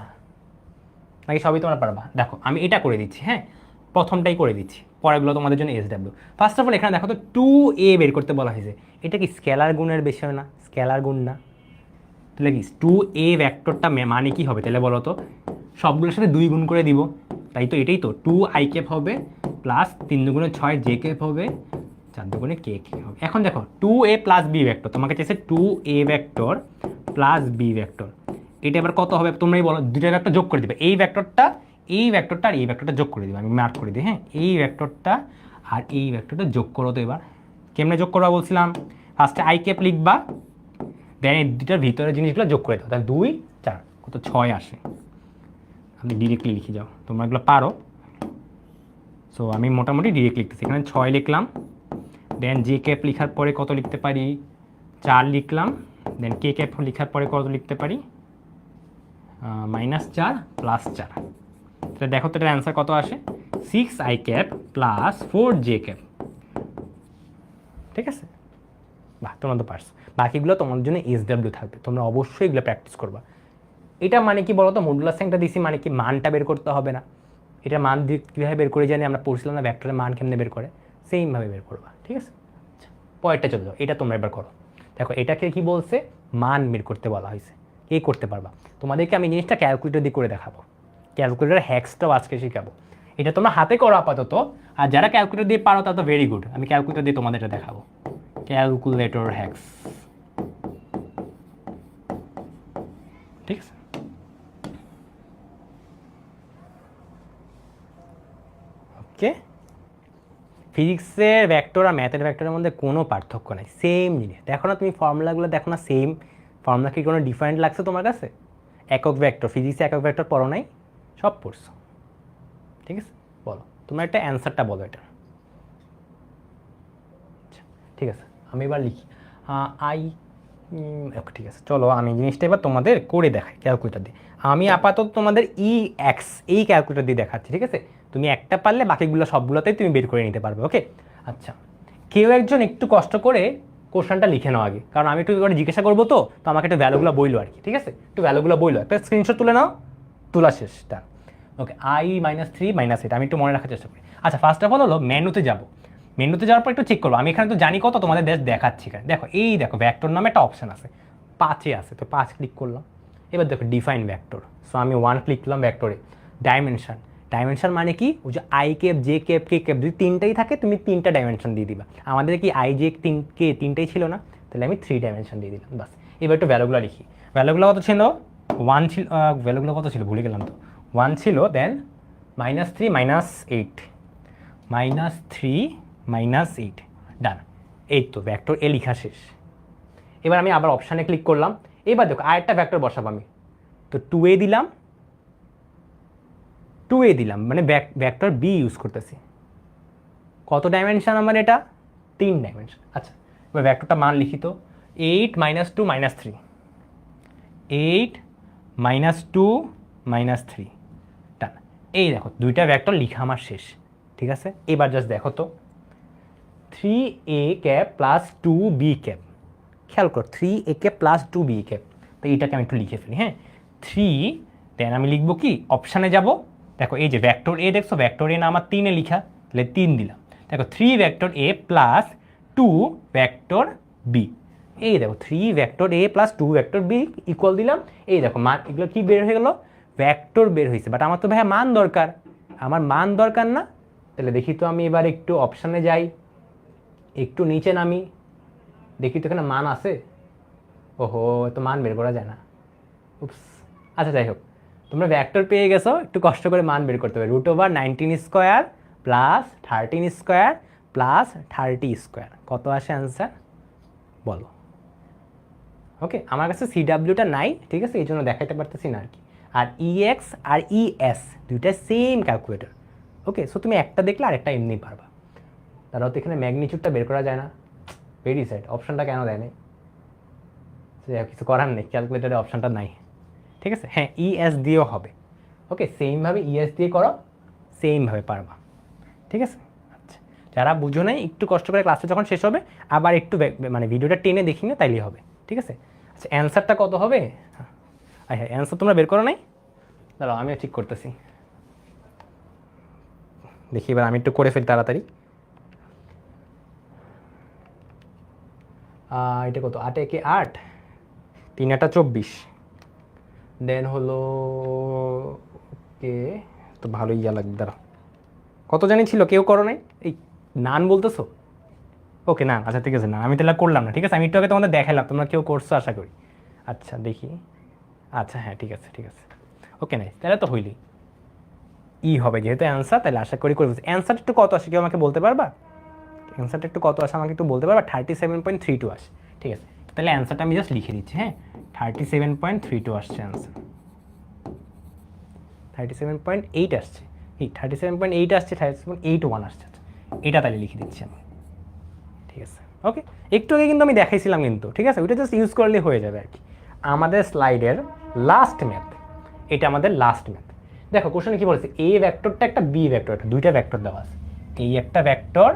নাকি সবই তোমরা পারবা? দেখো আমি এটা করে দিচ্ছি, হ্যাঁ, প্রথমটাই করে দিচ্ছি, পরেরগুলো তোমাদের জন্য SW। ফার্স্ট অফ অল এখানে দেখো তো 2a বের করতে বলা হয়েছে, এটা কি স্কেলার গুণের বিষয় না? স্কেলার গুণ না? তাহলে কি 2a ভেক্টরটা মানে কি হবে তাহলে বলো তো, সবগুলোর সাথে 2 গুণ করে দিব, তাই তো? এটাই তো 2i ক্যাপ হবে প্লাস 3 দুগুণে 6 জে ক্যাপ হবে, 4 দুগুণে কে ক্যাপ হবে। এখন দেখো 2a প্লাস বি ভেক্টর তোমাকে চাইছে, 2a vector plus b vector, এটা এবার কত হবে তোমরাই বলো, দুটো ভেক্টর যোগ করে দিবে, এই ভেক্টরটা আর এই ভেক্টরটা যোগ করে দিবে, আমি মার্ক করে দিই, হ্যাঁ, এই ভেক্টরটা আর এই ভেক্টরটা যোগ করো তো। এবার কেমনে যোগ করবা বলছিলাম, ফার্স্টে আই ক্যাপ লিখবা, দেন এই দুটার ভিতরে জিনিসগুলো যোগ করে দাও, তাহলে 2 4 কত 6 আসে। আমি ডিরেক্টলি লিখে যাও, তোমরা এগুলো পারো। সো আমি মোটামুটি ডিরেক্ট লিখতেছি, এখানে 6 লিখলাম, দেন জে ক্যাপ লেখার পরে কত লিখতে পারি, 4 লিখলাম, দেন কে ক্যাপ লেখার পরে কত লিখতে পারি, -4 +4। তাহলে দেখো তো এটার অ্যান্সার কত আসে, 6i cap plus 4j cap. ঠিক আছে, বাহ, তোমরা তো পারছো। বাকিগুলো তোমাদের জন্য SW থাকবে, তোমরা অবশ্যই এগুলো প্র্যাকটিস করবা। এটা মানে কি বলতো, মডুলার সাইনটা দিছি মানে কি, মানটা বের করতে হবে না। এটা মান কীভাবে বের করে জানি আমরা পড়ছিলাম না, ভেক্টরের মান কেমনে বের করে, সেমভাবে বের করবা। ঠিক আছে, আচ্ছা পরেরটা চলে যাও, এটা তোমরা এবার করো। দেখো এটাকে কি বলছে, মান বের করতে বলা হয়েছে, কে করতে পারবা? তোমাদেরকে আমি জিনিসটা ক্যালকুলেটর দিয়ে করে দেখাবো, ক্যালকুলেটর হ্যাক্সটাও আজকে শেখাবো। এটা তোমরা হাতে করো আপাতত, আর যারা ক্যালকুলেটর দিয়ে পারো তারা তো ভেরি গুড, আমি ক্যালকুলেটর দিয়ে তোমাদের এটা দেখাবো, ক্যালকুলেটর হ্যাক্স। ঠিক আছে, ওকে, ফিজিক্সের ভেক্টর আর ম্যাথের ভেক্টরের মধ্যে কোনো পার্থক্য নাই, সেম জিনিস। দেখো না তুমি ফর্মুলাগুলো দেখো না, সেম ফর্মুলা। কি কোনো ডিফারেন্ট লাগছে তোমার কাছে? একক ভেক্টর, ফিজিক্সে একক ভেক্টর পড়ো নাই? সব পড়ছো, ঠিক আছে। বলো তোমার একটা অ্যান্সারটা বলো এটা। আচ্ছা ঠিক আছে, আমি এবার লিখি আই। ঠিক আছে, চলো আমি জিনিসটা এবার তোমাদের করে দেখাই ক্যালকুলেটার দিয়ে। আমি আপাতত তোমাদের এক্স এই ক্যালকুলেটার দিয়ে দেখাচ্ছি, ঠিক আছে। তুমি একটা পারলে বাকিগুলো সবগুলোতেই তুমি বের করে নিতে পারবে, ওকে। আচ্ছা, কেউ একজন একটু কষ্ট করে কোশ্চেনটা লিখে নাও আগে, কারণ আমি একটু করে জিজ্ঞাসা করবো, তো আমাকে একটু ভ্যালুগুলো বইলো আর কি, ঠিক আছে। একটু ভ্যালুগুলো বইলো, একটা স্ক্রিনশট তুলে নাও, তোলা শেষটা। ওকে, I-3 -8 আমি একটু মনে রাখার চেষ্টা করি। আচ্ছা, ফার্স্ট অফ অল হলো মেনুতে যাবো। মেনুতে যাওয়ার পর একটু চেক করবো। আমি এখানে তো জানি কত, তোমাদের দেখাচ্ছি এখানে। দেখো এই দেখো ভেক্টর নামে একটা অপশন আছে, 5-এ আছে, তো 5 ক্লিক করলাম। এবার দেখো ডিফাইন ভেক্টর, সো আমি 1 ক্লিক করলাম ভেক্টরে। ডাইমেনশন, ডাইমেনশন মানে কি? ওই যে i cap, j cap, k cap, যদি তিনটাই থাকে তুমি 3টা ডাইমেনশন দিয়ে দিবা। আমাদের কি আই জে কে তিনটাই ছিল না, তাহলে আমি 3 ডাইমেনশন দিয়ে দিলাম, বাস। এবার একটু ভ্যালুগুলো লিখি। ভ্যালুগুলো কত ছিল? 1 ছিল। ভ্যালুগুলো কত ছিল ভুলে গেলাম তো। 1 ছিল, দেন -3 -8, -3 -8, ডান। এই তো ভেক্টর এ লেখা শেষ। এবার আমি আবার অপশানে ক্লিক করলাম। এবার দেখো আরেকটা ভেক্টর বসাবো আমি, তো 2a দিলাম, 2a দিলাম, মানে ভেক্টর বি ইউজ করতেছি। কত ডাইমেনশন আমার এটা? 3 ডাইমেনশন। আচ্ছা, এবার ভেক্টরটা মান লিখিত 8 - 2 - 3, 8 - 2 - 3, ডান। এই দেখো দুইটা ভেক্টর লিখা আমার শেষ, ঠিক আছে। এবার জাস্ট দেখো তো, 3a cap plus 2b cap, খেয়াল করো 3a cap plus 2b cap. তো এইটাকে আমি একটু লিখে ফেলি, হ্যাঁ। 3, দেন আমি লিখবো কি, অপশানে যাব। দেখো এই যে ভেক্টর এ, দেখছো ভেক্টর এ না আমার 3-এ লিখা, তাহলে 3 দিলাম। দেখো 3 ভেক্টর এ প্লাস 2 ভেক্টর বি। এই দেখো 3 ভেক্টর এ প্লাস 2 ভেক্টর বি ইকুয়াল দিলাম। এই দেখো মান, এগুলো কি বের হয়ে গেল? ভেক্টর বের হয়েছে। বাট আমার তো ভাইয়া মান দরকার, আমার মান দরকার না। তাহলে দেখি তো আমি এবার একটু অপশানে যাই, একটু নিচে নামি, দেখি তো এখানে মান আছে। ওহো, তো মান বের করা যায় না, উপস। আচ্ছা যাই হোক, তোমরা ভেক্টর পেয়ে গেছো, একটু কষ্ট করে মান বের করতে হবে। √19² প্লাস 13² প্লাস 30², কত আসে অ্যান্সার বলো? ওকে, আমার কাছে সিডাব্লিউটা নাই, ঠিক আছে, এই জন্য দেখাতে পারতেছি না আর কি। আর ইএক্স আর ইএস দুইটা সেম ক্যালকুলেটর, ওকে। সো তুমি একটা দেখলে আরেকটা এমনি পারবা। তারাও তো এখানে ম্যাগনিটিউডটা বের করা যায় না, ভেরি সাইড। অপশনটা কেন দেয়নি? কিছু করার নেই, ক্যালকুলেটারে অপশনটা নাই, ঠিক আছে। হ্যাঁ, ইএস দিয়েও হবে, ওকে। সেমভাবে ইএস দিয়ে করো, সেমভাবে পারবা, ঠিক আছে। আচ্ছা, যারা বুঝো নাই একটু কষ্ট করে ক্লাসটা যখন শেষ হবে আবার একটু মানে ভিডিওটা টেনে দেখি না, তাইলেই হবে, ঠিক আছে। আচ্ছা, অ্যান্সারটা কত হবে? হ্যাঁ, অ্যান্সার তোমরা বের করো নাই? দাঁড়াও আমিও ঠিক করতেছি, দেখি এবার আমি একটু করে ফেলি তাড়াতাড়ি। এটা কত? 8 একে 8, 3 8 24, দেন হলো কে, তো ভালোই ইয়া লাগবে। দাঁড়া, কত জানি ছিল, কেউ করো নাই? এই নান বলতেছো? ওকে না, আচ্ছা ঠিক আছে, না আমি তাহলে করলাম না, ঠিক আছে। আমি একটু আগে তোমাদের দেখালাম, তোমরা কেউ করছো আশা করি। আচ্ছা দেখি, আচ্ছা হ্যাঁ ঠিক আছে, ঠিক আছে, ওকে। নাই তাহলে তো হইলি হবে যেহেতু অ্যান্সার, তাহলে আশা করি করে বলছি। অ্যান্সার একটু কত আসে কেউ আমাকে বলতে পারবা? অ্যান্সারটা একটু কত আসে আমাকে একটু বলতে পারবা? 37.32 আসে, ঠিক আছে। তাহলে অ্যান্সারটা আমি জাস্ট লিখে দিচ্ছি, হ্যাঁ। 37.32 আসছে অ্যান্সার, 37.8 আসছে, এই 37.8 আসছে, 37.81 আসছে। আচ্ছা, এটা তাহলে লিখে দিচ্ছি আমি, ঠিক আছে, ওকে। একটু আগে কিন্তু আমি দেখাইছিলাম কিন্তু, ঠিক আছে, ওইটা জাস্ট ইউজ করলে হয়ে যাবে আর কি। আমাদের স্লাইডের লাস্ট ম্যাথ, এটা আমাদের লাস্ট ম্যাথ। দেখো কোশ্চেন কি বলেছে, এ ভেক্টরটা একটা, বি ভেক্টর একটা, দুইটা ভেক্টর দেওয়া আছে। এই একটা ভেক্টর,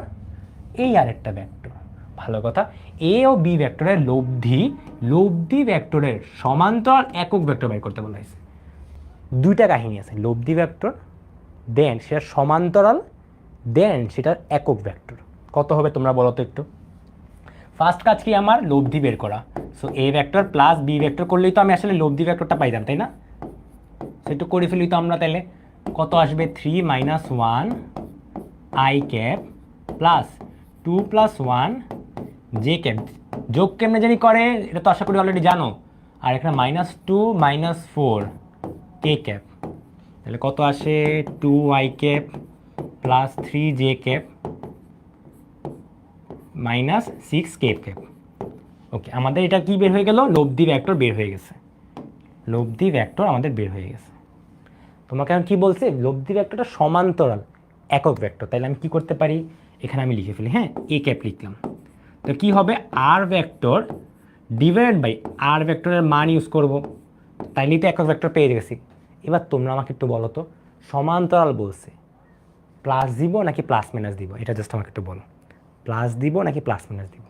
এই আর একটা ভেক্টর। ভালো কথা, এ ও বি ভেক্টরের লব্ধি ভেক্টরের সমান্তরাল একক ভেক্টর বের করতে বলা হয়েছে। দুইটা কাহিনী আছে, লব্ধি ভেক্টর, দেন সেটার সমান্তরাল, দেন সেটার একক ভেক্টর। কত হবে তোমরা বলো তো একটু? ফার্স্ট কাজ কি আমার? লব্ধি বের করা। So a vector plus b vector করলেই তো আমি আসলে লব্ধি ভেক্টরটা পাইতাম, তাই না? সেটা করে ফেলি তো আমরা। তাহলে কত আসবে? 3 - 1 I cap plus 2 + 1 J cap. যোগ কেমনে জানি করে, এটা তো আশা করি অলরেডি জানো। আর এখানে -2 - 4 কে ক্যাপ, তাহলে কত আসে? 2 I cap plus 3 J cap minus 6 cap cap. ওকে, আমাদের এটা কি বের হয়ে গেল? লব্ধি ভেক্টর বের হয়ে গেছে। লব্ধি ভেক্টর আমাদের বের হয়ে গেছে। তোমাকে এখন কি বলছে? লব্ধি ভেক্টরটা সমান্তরাল একক ভেক্টর। তাহলে আমি কি করতে পারি? এখানে আমি লিখে ফেলি, হ্যাঁ, এ ক্যাপ লিখলাম। তো কি হবে? আর ভেক্টর ডিভাইড বাই আর ভেক্টরের মান ইউজ করব, তাইলেই তো একক ভেক্টর পেয়ে গেছি। এবার তোমরা আমাকে একটু বলো তো, সমান্তরাল বলছে, প্লাস দিব নাকি প্লাস মাইনাস দিব? এটা জাস্ট আমাকে একটু বলো, প্লাস দিব নাকি প্লাস মাইনাস দিব?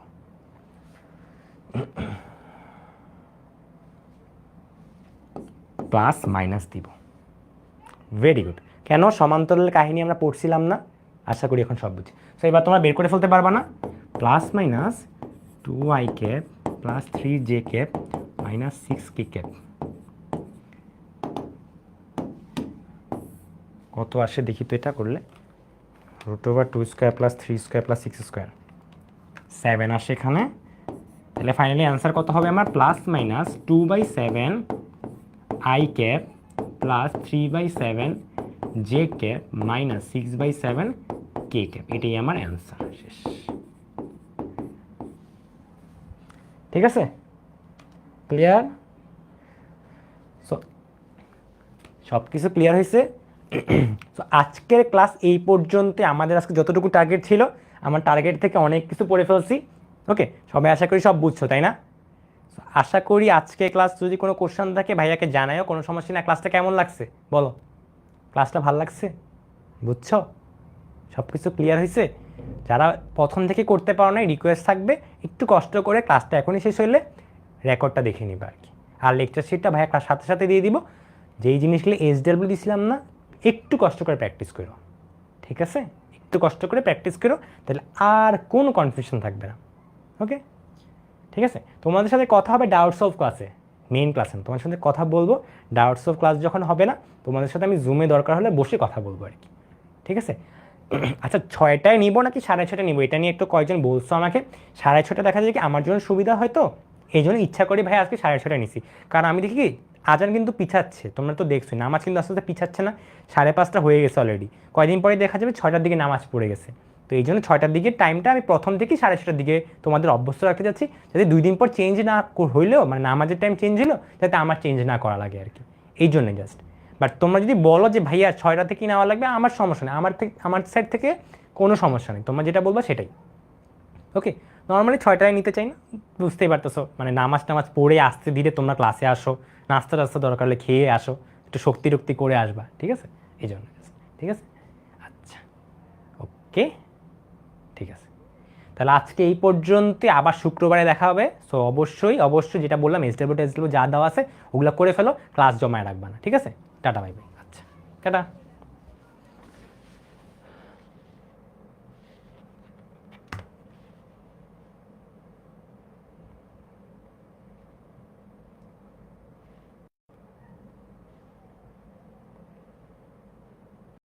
প্লাস মাইনাস দিব। Very good. কেন? সমান্তরালের কাহিনী আমরা পড়ছিলাম না? আশা করি এখন সব বুঝি। সো এবার তোমরা বের করে ফেলতে পারবা না? Plus minus 2i cap plus 3j cap minus 6k cap কত আসে দেখি তো? এটা করলে √2 square plus 3 square plus 6 square 7 আসে এখানে। তাহলে ফাইনালি অ্যান্সার কত হবে আমার? Plus minus 2/7 i cap plus 3/7 j cap minus 6/7 k cap. এটাই আমার অ্যান্সার। শেষ। ঠিক আছে, ক্লিয়ার? সো সব কিছু ক্লিয়ার হয়েছে। সো আজকের ক্লাস এই পর্যন্ত। আমাদের আজকে যতটুকু টার্গেট ছিল, আমার টার্গেট থেকে অনেক কিছু পড়ে ফেলছি। ওকে, সবাই আশা করি সব বুঝছো, তাই না? আশা করি আজকে ক্লাস যদি কোনো কোশ্চেন থাকে ভাইয়াকে জানায়ও, কোনো সমস্যা না। ক্লাসটা কেমন লাগছে বলো? ক্লাসটা ভালো লাগছে? বুঝছো? সব কিছু ক্লিয়ার হয়েছে? যারা প্রথম থেকে করতে পারো না, রিকোয়েস্ট থাকবে একটু কষ্ট করে ক্লাসটা এখনই শেষ হইলে রেকর্ডটা দেখে নিবে আর কি। আর লেকচার শিটটা ভাইয়া ক্লাস সাথে সাথে দিয়ে দিব। যেই জিনিসগুলো SW দিছিলাম না, একটু কষ্ট করে প্র্যাকটিস করো, ঠিক আছে? একটু কষ্ট করে প্র্যাকটিস করো, তাহলে আর কোনো কনফিউশন থাকবে না। ওকে, ঠিক আছে? তোমাদের সাথে কথা হবে ডাউটস অফ ক্লাসে, মেইন ক্লাসে তোমাদের সাথে কথা বলবো। ডাউটস অফ ক্লাস যখন হবে না, তোমাদের সাথে আমি জুমে দরকার হলে বসে কথা বলবো আর কি, ঠিক আছে? আচ্ছা, 6টায় নিবো নাকি 6:30 নিবো, এটা নিয়ে একটু কয়েকজন বলছো আমাকে। 6:30 দেখা যায় কি আমার জন্য সুবিধা হয়তো, এই জন্য ইচ্ছা করি ভাই আজকে 6:30 নিছি। কারণ আমি দেখি কি আজান কিন্তু পিছাচ্ছে, তোমরা তো দেখছো নামাজ কিন্তু আস্তে আস্তে পিছাচ্ছে না। 5:30 হয়ে গেছে অলরেডি, কয়েকদিন পরে দেখা যাবে 6টার দিকে নামাজ পড়ে গেছে। তো এই জন্য 6টার দিকে টাইমটা আমি প্রথম থেকেই 6:30টার দিকে তোমাদের অভ্যস্ত রাখতে যাচ্ছি, যাতে 2 দিন পর চেঞ্জ না হইলেও, মানে নামাজের টাইম চেঞ্জ হলো, যাতে আমার চেঞ্জ না করা লাগে আর কি, এই জন্যই জাস্ট। বাট তোমরা যদি বলো যে ভাইয়া 6টা থেকেই নেওয়া লাগবে, আমার সমস্যা নেই, আমার সাইড থেকে কোনো সমস্যা নেই, তোমরা যেটা বলবো সেটাই। ওকে, নর্মালি 6টায় নিতে চাই না, বুঝতেই পারতেছো, মানে নামাজ টামাজ পড়ে আসতে ধীরে তোমরা ক্লাসে আসো, নাস্তা টাস্তা দরকার হলে খেয়ে আসো, একটু শক্তি টক্তি করে আসবা, ঠিক আছে? এই জন্য, ঠিক আছে? আচ্ছা, ওকে, ঠিক আছে। তাহলে আজকে এই পর্যন্ত, আবার শুক্রবারে দেখা হবে। সো অবশ্যই অবশ্যই যেটা বললাম, SW যা দেওয়া আছে ওগুলো করে ফেলো, ক্লাস জমায় রাখবা না, ঠিক আছে? Tata bye bye. আচ্ছা, টাটা।